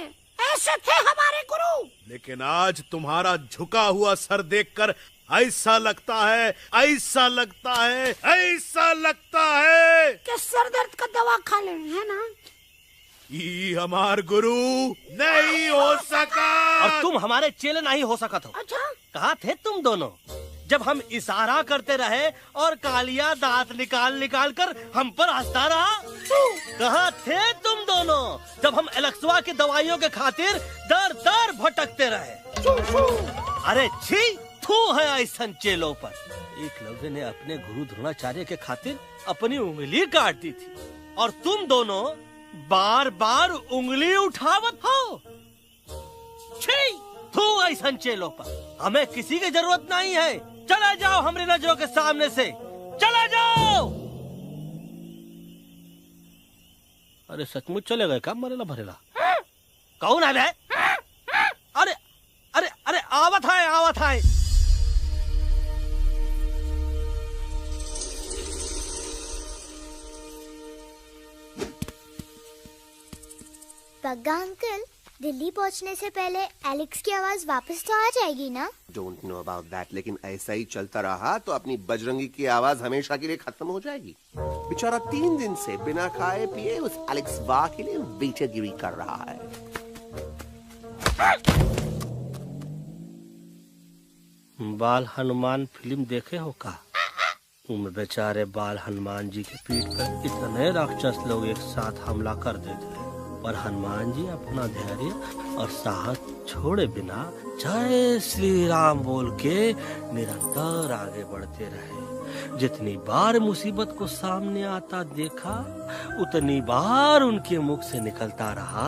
Speaker 12: ऐसे थे हमारे गुरु।
Speaker 8: लेकिन आज तुम्हारा झुका हुआ सर देखकर ऐसा लगता है, ऐसा लगता है, ऐसा लगता है
Speaker 12: कि सर दर्द का दवा खा ले, है ना?
Speaker 8: ये हमार गुरु नहीं हो सका।
Speaker 5: और तुम हमारे चेले नहीं हो सका। तो
Speaker 12: अच्छा,
Speaker 5: कहाँ थे तुम दोनों जब हम इशारा करते रहे और कालिया दांत निकाल निकाल कर हम पर हंसता रहा? कहाँ थे तुम दोनों जब हम एलेक्सवा की दवाइयों के खातिर दर दर भटकते रहे? अरे छी, थू है ऐसा चेलों पर। एकलव्य ने अपने गुरु द्रोणाचार्य के खातिर अपनी उंगली काट दी थी और तुम दोनों बार बार उंगली उठावत हो। छी, थू ऐसा चेलों पर। हमें किसी की जरूरत नहीं है। चला जाओ हमारी नजरों के सामने से, चला जाओ। अरे सचमुच चले गए क्या? मरेला भरेला कौन है बे? अरे अरे अरे आवत है, आवत है।
Speaker 1: बग्गा अंकल, दिल्ली पहुंचने से पहले एलेक्स की आवाज वापस तो आ जाएगी ना?
Speaker 6: डोंट नो अबाउट दैट, लेकिन ऐसा ही चलता रहा तो अपनी बजरंगी की आवाज हमेशा के लिए खत्म हो जाएगी। बेचारा 3 दिन से बिना खाए पिए उस एलेक्स वाह के लिए बेटेगिरी कर रहा है।
Speaker 5: बाल हनुमान फिल्म देखे हो का? उनमें बेचारे बाल हनुमान जी की पीठ पर इतने राक्षस लोग एक साथ हमला कर देते हैं, पर हनुमान जी अपना धैर्य और साहस छोड़े बिना जय श्री राम बोल के निरंतर आगे बढ़ते रहे। जितनी बार मुसीबत को सामने आता देखा, उतनी बार उनके मुख से निकलता रहा,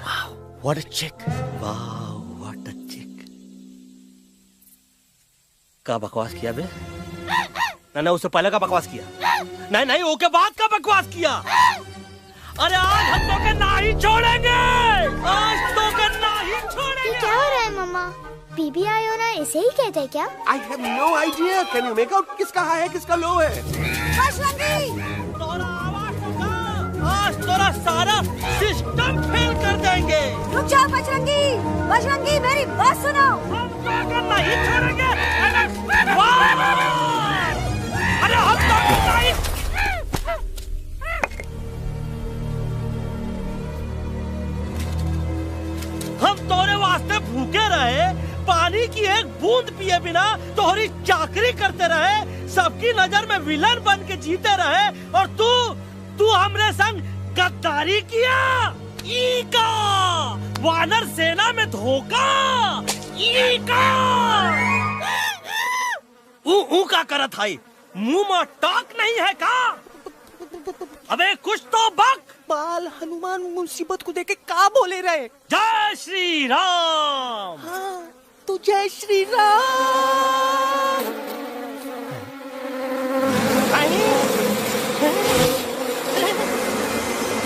Speaker 5: वाह व्हाट अ चिक, वाह व्हाट अ चिक। का बकवास किया बे? ना उससे पहले का बकवास किया? नहीं ओके बाद का बकवास किया। अरे आज हम तो के नहीं छोड़ेंगे, आज तो के नहीं छोड़ेंगे।
Speaker 1: ये क्या हो रहा है मम्मा? बीबी आयोना ऐसे ही कहते हैं क्या?
Speaker 6: I have no idea. Can you make out किसका हाई है किसका लो है?
Speaker 5: आज तोरा सारा सिस्टम फेल कर देंगे।
Speaker 7: रुक जाओ बजरंगी, बजरंगी मेरी बात सुनो।
Speaker 5: हम तो नहीं छोड़ेंगे। अरे हम तो नहीं। हम तोरे वास्ते भूखे रहे, पानी की एक बूंद पिए बिना तोहरी चाकरी करते रहे, सबकी नजर में विलन बन के जीते रहे, और तू हमरे संग गद्दारी किया। ईका वानर सेना में धोखा। ईका ऊ का करत है, मुंह में टाक नहीं है का? अबे कुछ तो बक।
Speaker 9: बाल हनुमान मुसीबत को देखे का बोले रहे?
Speaker 5: जय श्री राम।
Speaker 9: हाँ, तो जय श्री राम।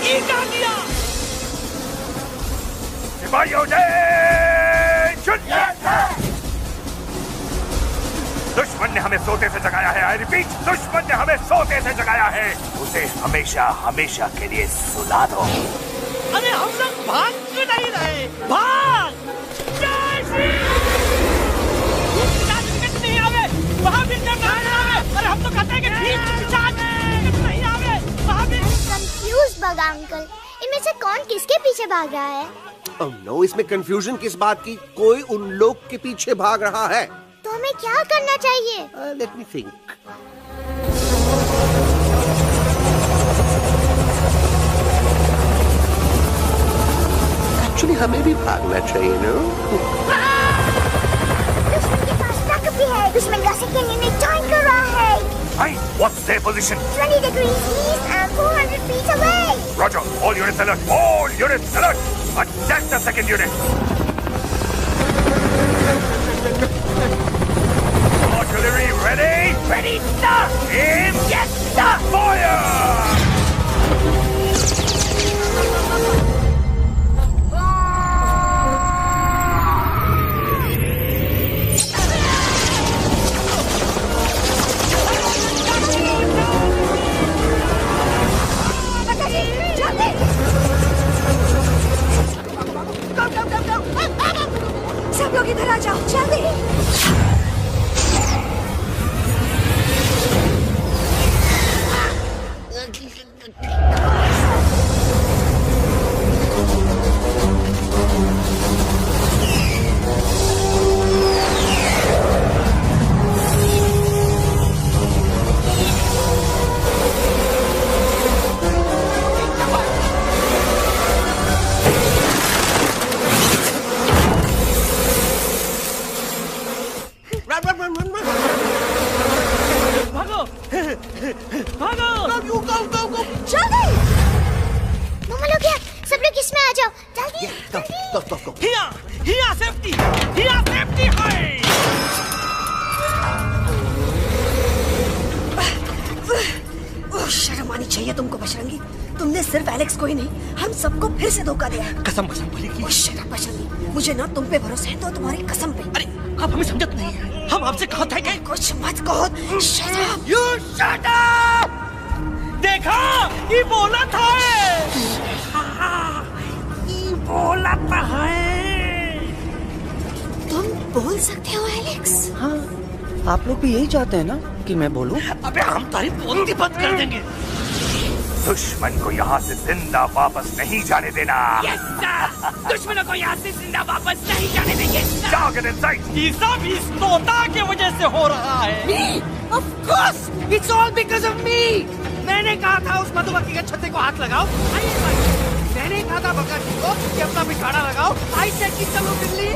Speaker 5: ये क्या किया?
Speaker 18: सिपाहियों दुश्मन ने हमें सोते से जगाया है। आई रिपीट, दुश्मन ने हमें सोते से जगाया है। उसे हमेशा हमेशा के लिए सुला दो।
Speaker 5: अरे हम लोग भाग क्यों नहीं रहे? भाग! जय श्री नहीं आवे, वहाँ भी नहीं आवे। अरे हम तो कहते हैं कि नहीं आवे, वहाँ भी।
Speaker 1: कंफ्यूज बग्गा अंकल, इनमें से कौन किसके पीछे भाग रहा है?
Speaker 6: Oh no, इसमें कंफ्यूजन किस बात की? कोई उन लोग के पीछे भाग रहा है।
Speaker 1: तो हमें क्या करना चाहिए?
Speaker 6: Let me think. Actually, हमें भी भागना चाहिए, no?
Speaker 1: दुश्मन के पास ताकत भी है। दुश्मन का सेकंड यूनिट ज्वाइन कर रहा है।
Speaker 18: Hey, what's their position?
Speaker 1: 20 degrees east and 400 feet away.
Speaker 18: Roger, all units alert. All units alert. Attack the second unit. Artillery ready? Ready, sir! Aim! Yes, sir! Fire!
Speaker 7: सब लोग इधर आ जाओ, जल्दी। शर्म आनी चाहिए तुमको बजरंगी। तुमने सिर्फ एलेक्स को ही नहीं, हम सबको फिर से धोखा दिया।
Speaker 5: कसम भली की।
Speaker 7: बजरंगी, मुझे ना तुम पे भरोसा है तो तुम्हारी कसम पे।
Speaker 5: अरे आप हमें समझत नहीं है। हम आपसे कहते हैं कि
Speaker 7: कुछ मत कहो। Shut up!
Speaker 5: You shut up! देखा, ये बोला था।
Speaker 12: बोला तो है।
Speaker 7: तुम बोल सकते हो एलेक्स?
Speaker 9: हाँ, आप लोग भी यही चाहते हैं ना कि मैं बोलूं?
Speaker 5: अबे हम तारी बोलती बंद कर देंगे।
Speaker 18: दुश्मन को यहाँ से जिंदा वापस नहीं जाने देना।
Speaker 12: यस सर, दुश्मनों को यहाँ से जिंदा वापस नहीं जाने देंगे।
Speaker 18: जाओ get inside।
Speaker 12: ये सब इस तोता की वजह से हो रहा है। Me? Of course, it's all because of me। मैंने कहा था उस मधुमक्खी के छत्ते को हाथ लगाओ। मैंने कहा था बका जी को कि अपना पिछाड़ा लगाओ। I said कि चलो बिल्ली।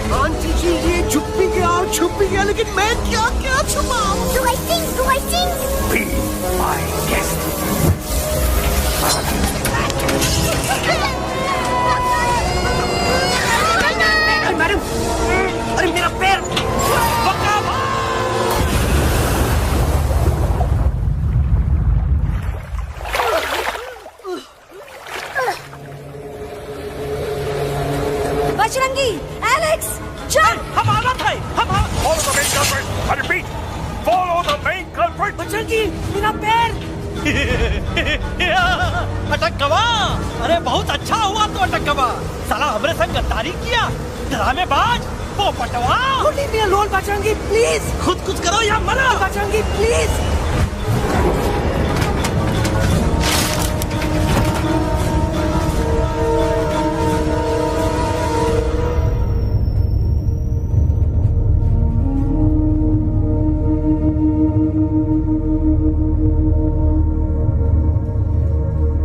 Speaker 6: आंटी जी ये छुप भी गया लेकिन मैं क्या छुपाऊं?
Speaker 1: Do I sing?
Speaker 18: Be my guest।
Speaker 12: Madam, अरे मेरा पैर।
Speaker 7: बजरंगी, एलेक्स, चल।
Speaker 12: हमारा था, हमारा।
Speaker 18: Follow the main culprit। I repeat, follow the main culprit।
Speaker 12: Bajrangi, मेरा पैर।
Speaker 5: अटक गवा। अरे बहुत अच्छा हुआ तो अटक गवा। साला हमरे संग गद्दारी किया, ड्रामेबाज, पोपटवा।
Speaker 12: Leave me alone, Bajrangi, please।
Speaker 5: खुद कुछ करो या मरो।
Speaker 12: Bajrangi, please।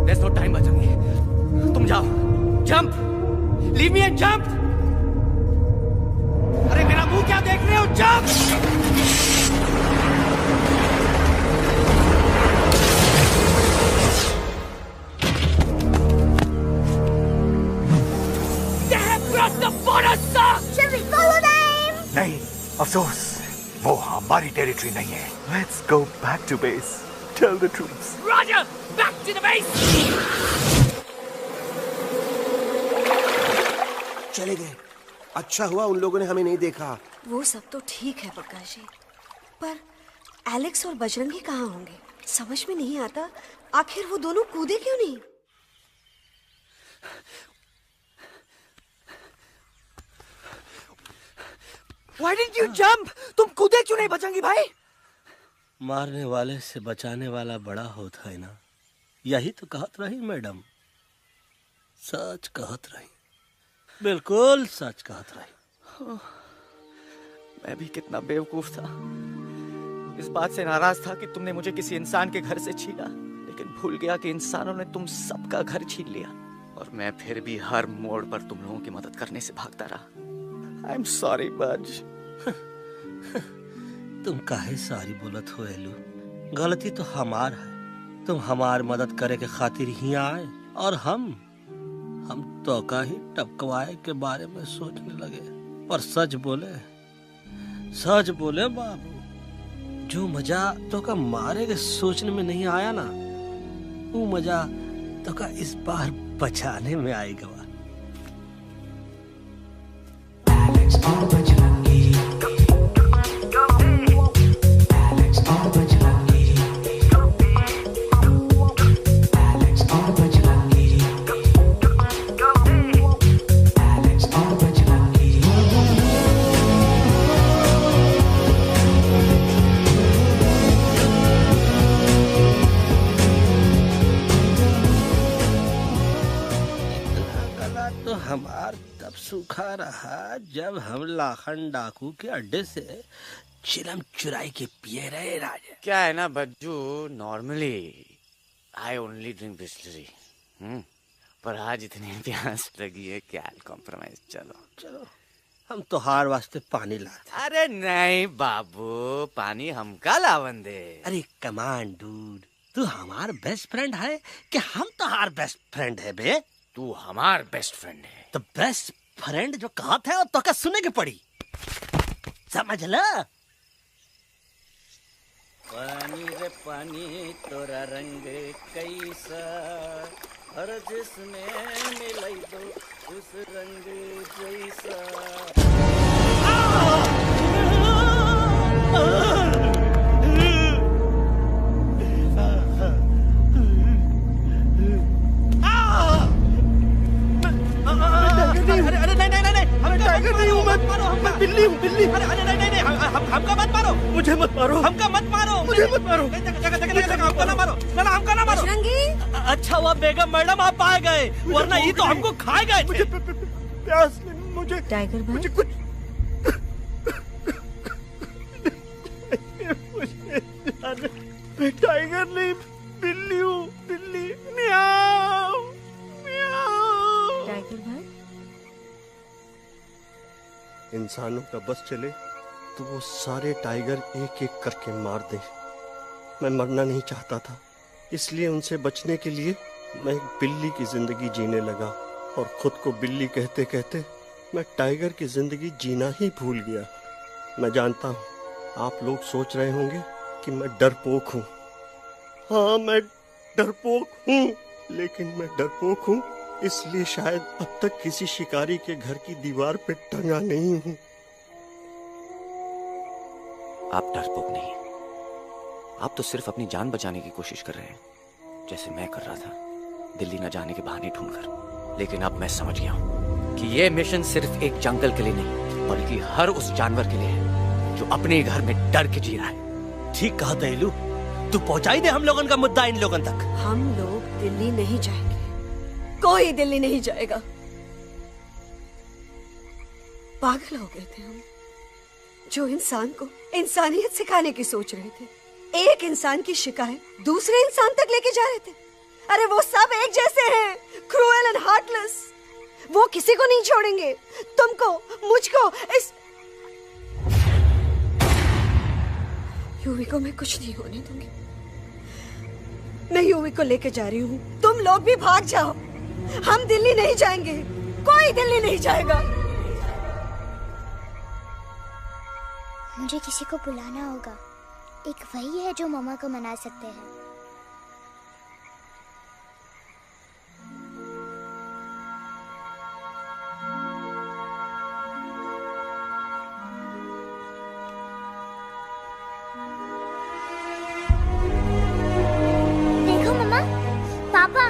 Speaker 13: There's no time, Bajrangi. तुम जाओ, jump, leave me and jump।
Speaker 12: अरे मेरा मुंह क्या देख रहे हो? Jump. They have crossed the border, sir।
Speaker 1: Shall we follow them?
Speaker 18: नहीं, अफसोस, वो हमारी टेरिटरी नहीं है। Let's go back to base। Tell the troops।
Speaker 12: Roger, back to the base।
Speaker 6: चले गए। अच्छा हुआ उन लोगों ने हमें नहीं देखा।
Speaker 7: वो सब तो ठीक है प्रकाश जी, पर एलेक्स और बजरंगी कहाँ होंगे? समझ में नहीं आता, आखिर वो दोनों कूदे क्यों नहीं?
Speaker 12: Why didn't you jump? तुम कूदे क्यों नहीं बजरंगी भाई?
Speaker 5: मारने वाले से बचाने वाला बड़ा होता है ना, यही तो कहत रही मैडम। सच कहत रही, बिल्कुल सच कहत रही।
Speaker 13: मैं भी कितना बेवकूफ था। इस बात से नाराज था कि तुमने मुझे किसी इंसान के घर से छीना, लेकिन भूल गया कि इंसानों ने तुम सबका घर छीन लिया और मैं फिर भी हर मोड़ पर तुम लोगों की मदद करने से भागता रहा। आई एम सॉरी बज।
Speaker 5: तुम काहे सारी बोलत हो एलू? गलती तो हमार है। तुम हमार मदद करे के खातिर ही आए और हम तो का ही टपकवाए के बारे में सोचने लगे। पर सच बोले बाबू, जो मजा तो का मारे के सोचने में नहीं आया ना, वो मजा तो का इस बार बचाने में आएगा। हमार तब सूखा रहा जब हम लाखन डाकू के अड्डे से चिलम चुराई के पिए रहे राजा।
Speaker 13: क्या है ना Bajju, normally I only drink Bisleri, पर आज इतनी प्यास लगी है क्या कॉम्प्रोमाइज। चलो
Speaker 5: हम तोहार वास्ते पानी लाते।
Speaker 13: अरे नहीं बाबू, पानी हमका लावन दे।
Speaker 5: अरे कमान डूड, तू हमार बेस्ट फ्रेंड है कि हम तोहार बेस्ट फ्रेंड है बे?
Speaker 13: तू हमार बेस्ट फ्रेंड है।
Speaker 5: तो बेस्ट फ्रेंड जो कहा था वो तो का सुने के पड़ी, समझ ला।
Speaker 17: पानी रे पानी तोरा रंग कैसा, हर जिसमें मिलाई दो उस रंग जैसा।
Speaker 5: अरे नहीं, हमें टाइगर नहीं हूँ मैं बिल्ली हूँ, बिल्ली। अरे नहीं, हमका मत मारो, मुझे मत मारो, हमका मत मारो, मुझे मत मारो, हमका ना मारो, ना हमका ना मारो। अच्छा हुआ बेगम मैडम आप आ गए, वरना ये तो हमको खाए गए। मुझे प्यास लगी, मुझे
Speaker 7: टाइगर भाई,
Speaker 5: मुझे कुछ मैं टाइगर नहीं, बिल्ली हूँ, बिल्ली। म्याऊ म्याऊ।
Speaker 7: टाइगर भाई,
Speaker 6: इंसानों का बस चले तो वो सारे टाइगर एक एक करके मार दें। मैं मरना नहीं चाहता था, इसलिए उनसे बचने के लिए मैं एक बिल्ली की जिंदगी जीने लगा, और खुद को बिल्ली कहते कहते मैं टाइगर की जिंदगी जीना ही भूल गया। मैं जानता हूँ आप लोग सोच रहे होंगे कि मैं डरपोक हूँ। हाँ, मैं डरपोक हूँ, लेकिन मैं डरपोक हूँ इसलिए शायद अब तक किसी शिकारी के घर की दीवार पे टंगा नहीं हूँ।
Speaker 19: आप डरपोक नहीं, आप तो सिर्फ अपनी जान बचाने की कोशिश कर रहे हैं, जैसे मैं कर रहा था, दिल्ली न जाने के बहाने ढूंढकर। लेकिन अब मैं समझ गया हूँ कि ये मिशन सिर्फ एक जंगल के लिए नहीं, बल्कि हर उस जानवर के लिए है जो अपने घर में डर के जी रहा है।
Speaker 5: ठीक कहा दयालु, तू पहुंचाई दे हम लोगन का मुद्दा इन लोगन तक।
Speaker 7: हम लोग दिल्ली नहीं जाएंगे, कोई दिल्ली नहीं जाएगा। पागल हो गए थे हम, जो इंसान को इंसानियत सिखाने की सोच रहे थे, एक इंसान की शिकायत दूसरे इंसान तक लेके जा रहे थे। अरे वो सब एक जैसे हैं, क्रूएल एंड हार्टलेस। वो किसी को नहीं छोड़ेंगे, तुमको, मुझको, इस यूवी को मैं कुछ नहीं होने दूंगी। मैं यूवी को लेके जा रही हूँ, तुम लोग भी भाग जाओ। हम दिल्ली नहीं जाएंगे, कोई दिल्ली नहीं जाएगा।
Speaker 1: मुझे किसी को बुलाना होगा, एक वही है जो मामा को मना सकते हैं। देखो मामा, पापा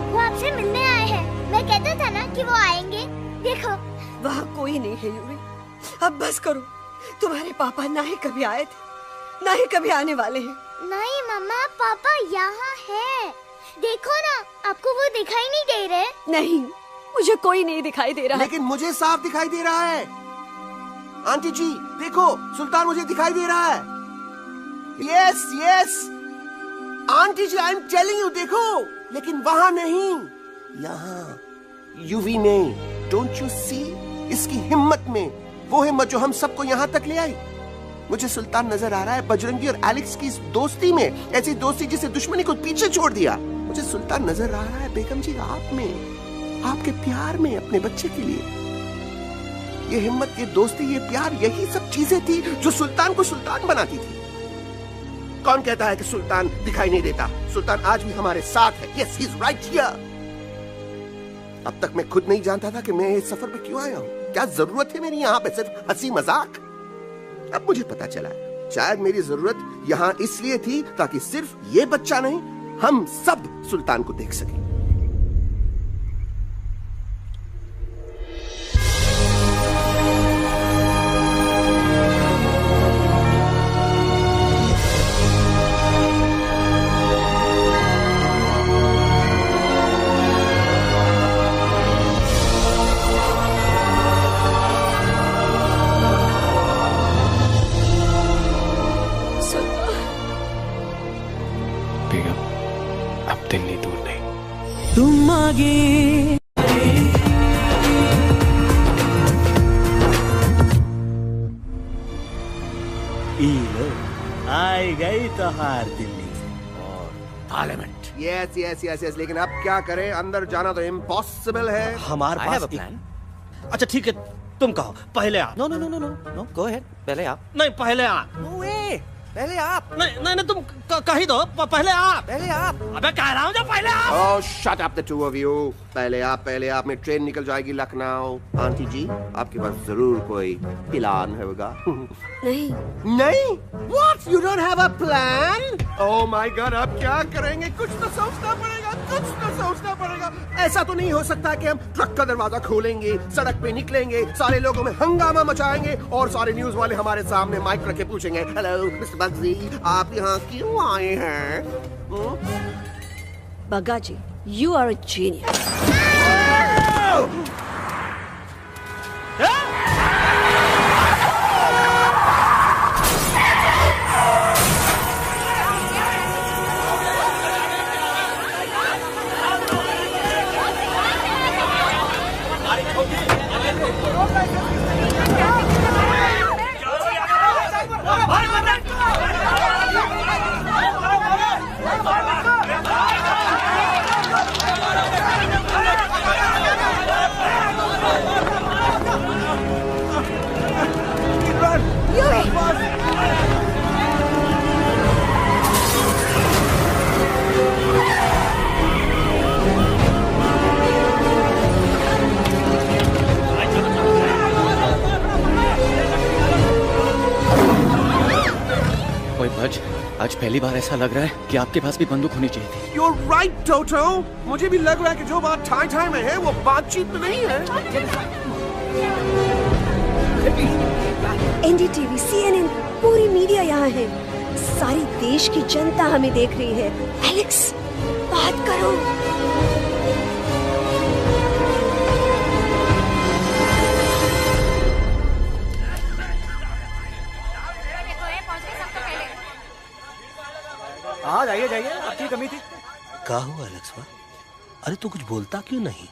Speaker 1: वो आपसे मिलने आए हैं। मैं कहता था ना कि वो आएंगे। देखो
Speaker 7: वहाँ कोई नहीं है यूवी, अब बस करो। तुम्हारे पापा ना ही कभी आए थे, ना ही कभी आने वाले हैं।
Speaker 1: नहीं मम्मा, पापा यहाँ है। देखो ना, आपको वो दिखाई नहीं दे रहे?
Speaker 7: नहीं, मुझे कोई नहीं दिखाई दे रहा।
Speaker 6: लेकिन मुझे साफ दिखाई दे रहा है। आंटी जी देखो, सुल्तान मुझे दिखाई दे रहा है। Yes yes aunty ji, I am telling you, देखो। लेकिन वहाँ नहीं, यहाँ यूवी में। Don't you see? इसकी हिम्मत में, वो हिम्मत जो हम सबको यहाँ तक ले आई। मुझे सुल्तान नजर आ रहा है बजरंगी और एलेक्स की इस दोस्ती में, ऐसी दोस्ती जिसे दुश्मनी को पीछे छोड़ दिया। मुझे सुल्तान नजर आ रहा है बेगम जी आप में, आपके प्यार में, अपने बच्चे के लिए। ये हिम्मत, ये दोस्ती, ये प्यार, यही सब चीजें थी जो सुल्तान को सुल्तान बनाती थी। कौन कहता है कि सुल्तान दिखाई नहीं देता? सुल्तान आज भी हमारे साथ है। Yes, he is right here. अब तक मैं खुद नहीं जानता था कि मैं इस सफर पे क्यों आया हूँ। क्या जरूरत है मेरी यहाँ पे सिर्फ हंसी मजाक? अब मुझे पता चला है, शायद मेरी जरूरत यहाँ इसलिए थी ताकि सिर्फ ये बच्चा नहीं, हम सब सुल्तान को देख सकें।
Speaker 16: दिल्ली दूर नहीं।
Speaker 2: तुम आगे
Speaker 5: गई तो हार दिल्ली
Speaker 19: और parliament.
Speaker 6: Yes yes yes yes, लेकिन अब क्या करें, अंदर जाना तो इम्पॉसिबल है।
Speaker 5: हमारे
Speaker 19: I have
Speaker 5: pass
Speaker 19: a plan.
Speaker 5: अच्छा ठीक है, तुम कहो, पहले आप।
Speaker 19: No no no no no no, go ahead, पहले आप।
Speaker 5: नहीं, पहले आप।
Speaker 19: नो वे, पहले आप।
Speaker 5: नहीं नहीं, तुम कही दो, पहले आप।
Speaker 19: पहले आप।
Speaker 5: अबे कह रहा हूँ जो पहले आप।
Speaker 6: Oh, shut up the two of you. पहले आप में ट्रेन निकल जाएगी लखनऊ। आंटी जी, आपके पास जरूर कोई प्लान होगा।
Speaker 7: नहीं।
Speaker 6: नहीं? What? You don't have a plan? Oh my God, अब क्या करेंगे? कुछ तो सोचना पड़ेगा। ऐसा तो नहीं हो सकता कि हम ट्रक का दरवाजा खोलेंगे, सड़क पे निकलेंगे, सारे लोगों में हंगामा मचाएंगे और सारे न्यूज वाले हमारे सामने माइक रख के पूछेंगे, हेलो मिस्टर बग्जी, आप यहाँ क्यों आए हैं?
Speaker 7: बग्गा जी, you are a genius.
Speaker 19: आज पहली बार ऐसा लग रहा है कि आपके पास भी बंदूक होनी चाहिए थी।
Speaker 6: You're right, Toto. मुझे भी लग रहा है कि जो बात ठाई में है वो बातचीत में नहीं है।
Speaker 7: NDTV, CNN, पूरी मीडिया यहाँ है। सारी देश की जनता हमें देख रही है। एलेक्स, बात करो।
Speaker 13: हाँ जाइए जाइए, आपकी कमी थी।
Speaker 5: क्या हुआ एलेक्स? अरे तू कुछ बोलता क्यों नहीं?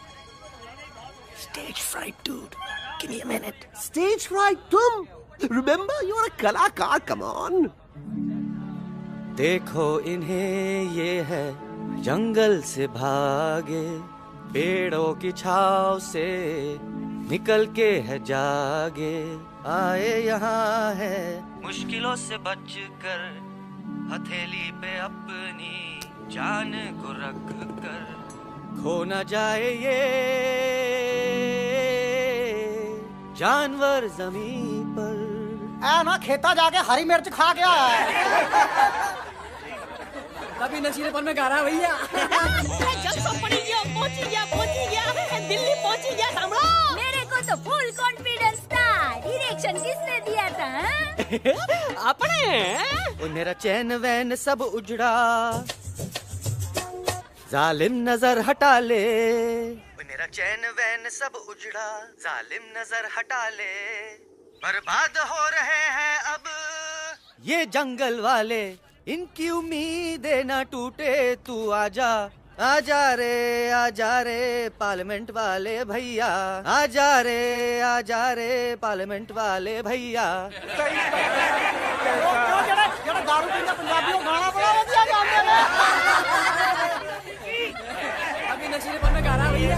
Speaker 6: Stage fright, dude. Give me a minute. Stage fright, तुम? Remember, you're a कलाकार. Come on.
Speaker 9: देखो इन्हें, ये है जंगल से भागे, पेड़ों की छाव से निकल के है जागे, आए यहाँ है मुश्किलों से बचकर, हथेली पे अपनी जान को रख कर, खो न जाए ये जानवर जमीन पर।
Speaker 12: ना खेता जाके हरी मिर्च खा गया है।
Speaker 9: कभी नशीलेपन में गा रहा है भैया।
Speaker 11: पहुंची गया, दिल्ली पहुंची गया सामने। मेरे को तो फुल कॉन्फिडेंस था। डायरेक्शन किसने दिया था?
Speaker 9: अपने। मेरा चैन वैन सब उजड़ा, जालिम नजर हटा ले। मेरा चैन वैन सब उजड़ा, जालिम नजर हटा ले। बर्बाद हो रहे हैं अब ये जंगल वाले, इनकी उम्मीदें ना टूटे, तू आजा आजा रे पार्लियामेंट वाले भैया, आजा रे पार्लियामेंट वाले भैया।
Speaker 12: दारू पीना पंजाबियों गाना बड़ा दिया जाने में।
Speaker 9: अभी नशीलेपन में गा रहा भैया।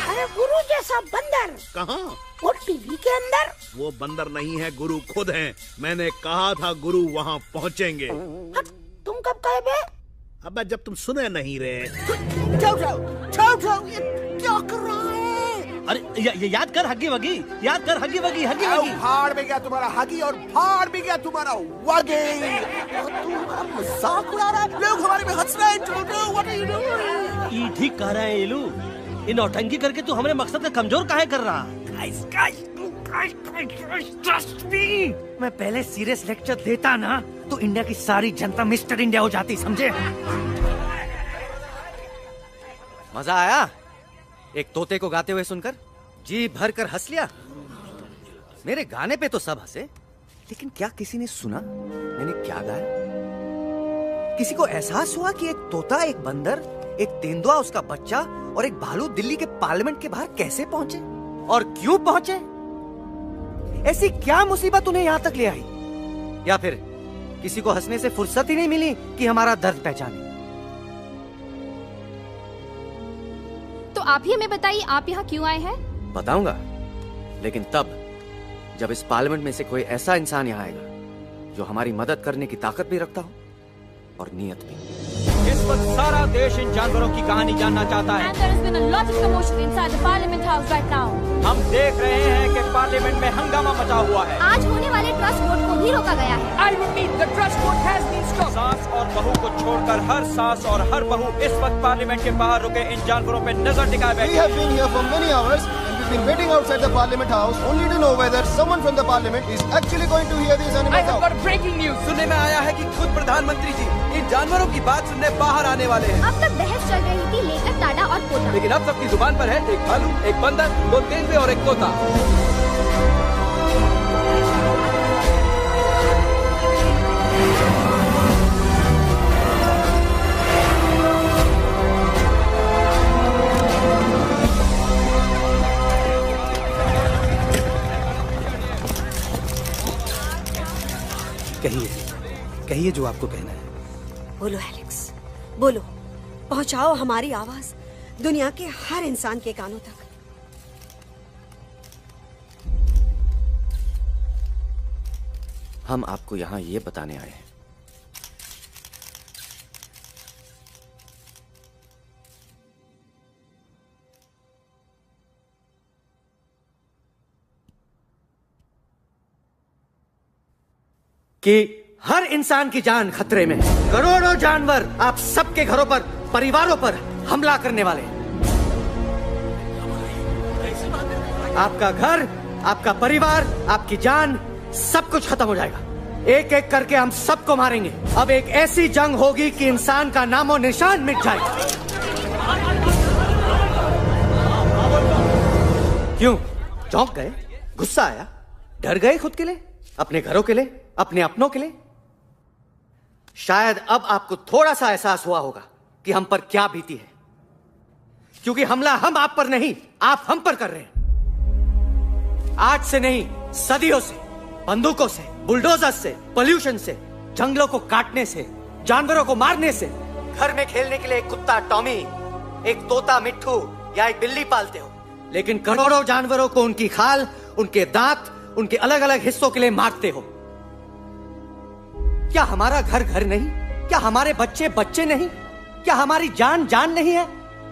Speaker 12: अरे गुरु जैसा बंदर
Speaker 8: कहाँ?
Speaker 12: वो टीवी के अंदर।
Speaker 8: वो बंदर नहीं है, गुरु खुद हैं। मैंने कहा था गुरु वहाँ पहुँचेंगे।
Speaker 12: तुम कब कहे बे?
Speaker 8: अबे जब तुम सुने नहीं रहे।
Speaker 12: ये क्या कर रहा है?
Speaker 5: अरे याद कर हगी वगी, याद कर हगी वगी, हगी वगी।
Speaker 6: भाड़ में गया तुम्हारा हगी और भाड़ में गया तुम्हारा वगी। तुम हमारा मजाक उड़ा रहा है, लोग हमारे में हंस रहे हैं। What are you doing?
Speaker 5: ये ठीक कह रहे हैं इलू। इन नौटंकी करके तू हमारे मकसद का कमजोर काहे कर रहा?
Speaker 9: मैं पहले सीरियस लेक्चर देता ना तो इंडिया की सारी जनता मिस्टर इंडिया हो जाती, समझे? मजा आया एक तोते को गाते हुए सुनकर? जी भर कर हंस लिया। मेरे गाने पे तो सब हंसे, लेकिन क्या किसी ने सुना मैंने क्या गाया? किसी को एहसास हुआ कि एक तोता, एक बंदर, एक तेंदुआ, उसका बच्चा और एक भालू दिल्ली के पार्लियामेंट के बाहर कैसे पहुंचे और क्यों पहुंचे?
Speaker 13: ऐसी क्या मुसीबत उन्हें यहाँ तक ले आई? या फिर किसी को हंसने से फुर्सत ही नहीं मिली कि हमारा दर्द पहचाने?
Speaker 20: तो आप ही हमें बताइए, आप यहाँ क्यों आए हैं?
Speaker 19: बताऊंगा, लेकिन तब जब इस पार्लियामेंट में से कोई ऐसा इंसान यहाँ आएगा जो हमारी मदद करने की ताकत भी रखता हो और नीयत भी।
Speaker 21: इस वक्त सारा देश इन जानवरों की कहानी जानना चाहता है।
Speaker 11: And there has been a lot of commotion inside the Parliament House right now.
Speaker 21: हम देख रहे हैं कि पार्लियामेंट में हंगामा मचा हुआ है।
Speaker 3: आज होने वाले ट्रस्ट वोट को भी रोका गया है।
Speaker 21: I repeat, the trust vote has been stopped. सास और बहू को छोड़कर हर सास और हर बहू इस वक्त पार्लियामेंट के बाहर रुके इन जानवरों पे नजर टिकाए बैठे।
Speaker 22: We have been here for many hours and we've been waiting outside the Parliament House only to know whether someone from the Parliament is actually going to hear these animals out.
Speaker 21: I have got breaking news. सुनने में आया है कि खुद प्रधानमंत्री जी इन जानवरों की बात सुनने बाहर आने वाले हैं।
Speaker 3: अब तक बहस चल रही थी लेकर टाडा और पोता,
Speaker 21: लेकिन अब सबकी जुबान पर है एक भालू, एक बंदर, 2 तेंदुए और एक तोता।
Speaker 13: कहिए जो आपको कहना है।
Speaker 7: बोलो एलेक्स, बोलो, पहुंचाओ हमारी आवाज दुनिया के हर इंसान के कानों तक।
Speaker 19: हम आपको यहाँ ये बताने आए हैं
Speaker 13: कि हर इंसान की जान खतरे में है। करोड़ों जानवर आप सबके घरों पर, परिवारों पर हमला करने वाले हैं। आपका घर, आपका परिवार, आपकी जान, सब कुछ खत्म हो जाएगा। एक एक करके हम सबको मारेंगे। अब एक ऐसी जंग होगी कि इंसान का नामो निशान मिट जाएगा। क्यों चौंक गए? गुस्सा आया? डर गए खुद के लिए, अपने घरों के लिए, अपने अपनों के लिए? शायद अब आपको थोड़ा सा एहसास हुआ होगा कि हम पर क्या बीती है, क्योंकि हमला हम आप पर नहीं, आप हम पर कर रहे हैं। आज से नहीं, सदियों से, बंदूकों से, बुलडोजर से, पोल्यूशन से, जंगलों को काटने से, जानवरों को मारने से। घर में खेलने के लिए एक कुत्ता टॉमी, एक तोता मिट्ठू या एक बिल्ली पालते हो, लेकिन करोड़ों जानवरों को उनकी खाल, उनके दांत, उनके अलग अलग हिस्सों के लिए मारते हो। क्या हमारा घर घर नहीं? क्या हमारे बच्चे बच्चे नहीं? क्या हमारी जान जान नहीं है?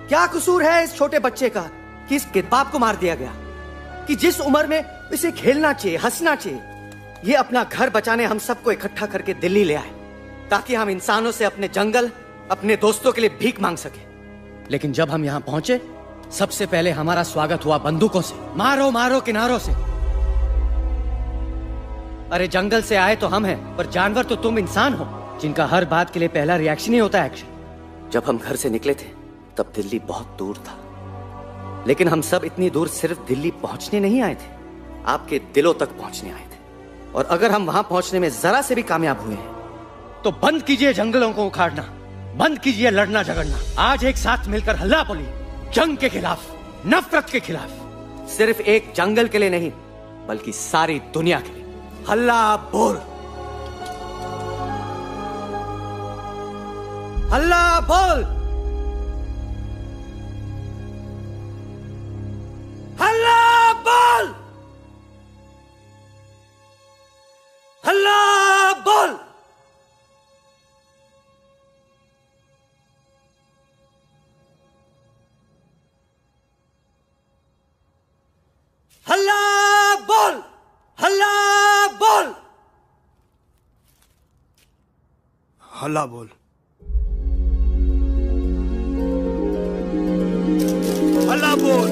Speaker 13: क्या कसूर है इस छोटे बच्चे का कि इस बाप को मार दिया गया, कि जिस उम्र में इसे खेलना चाहिए, हंसना चाहिए? ये अपना घर बचाने हम सबको इकट्ठा करके दिल्ली ले आए ताकि हम इंसानों से अपने जंगल, अपने दोस्तों के लिए भीख मांग सके। लेकिन जब हम यहाँ पहुंचे, सबसे पहले हमारा स्वागत हुआ बंदूकों से। मारो मारो किनारों से। अरे जंगल से आए तो हम हैं, पर जानवर तो तुम इंसान हो, जिनका हर बात के लिए पहला रिएक्शन ही होता है एक्शन।
Speaker 19: जब हम घर से निकले थे तब दिल्ली बहुत दूर था, लेकिन हम सब इतनी दूर सिर्फ दिल्ली पहुंचने नहीं आए थे, आपके दिलों तक पहुंचने आए थे। और अगर हम वहां पहुंचने में जरा से भी कामयाब हुए हैं
Speaker 13: तो बंद कीजिए जंगलों को उखाड़ना, बंद कीजिए लड़ना झगड़ना। आज एक साथ मिलकर हल्ला बोलिए, जंग के खिलाफ, नफरत के खिलाफ। सिर्फ एक जंगल के लिए नहीं, बल्कि सारी दुनिया के लिए। हल्ला बोल, हल्ला बोल, हल्ला बोल, हल्ला बोल। हल्ला बोल, हल्ला बोल,
Speaker 22: हल्ला बोल,
Speaker 8: हल्ला बोल।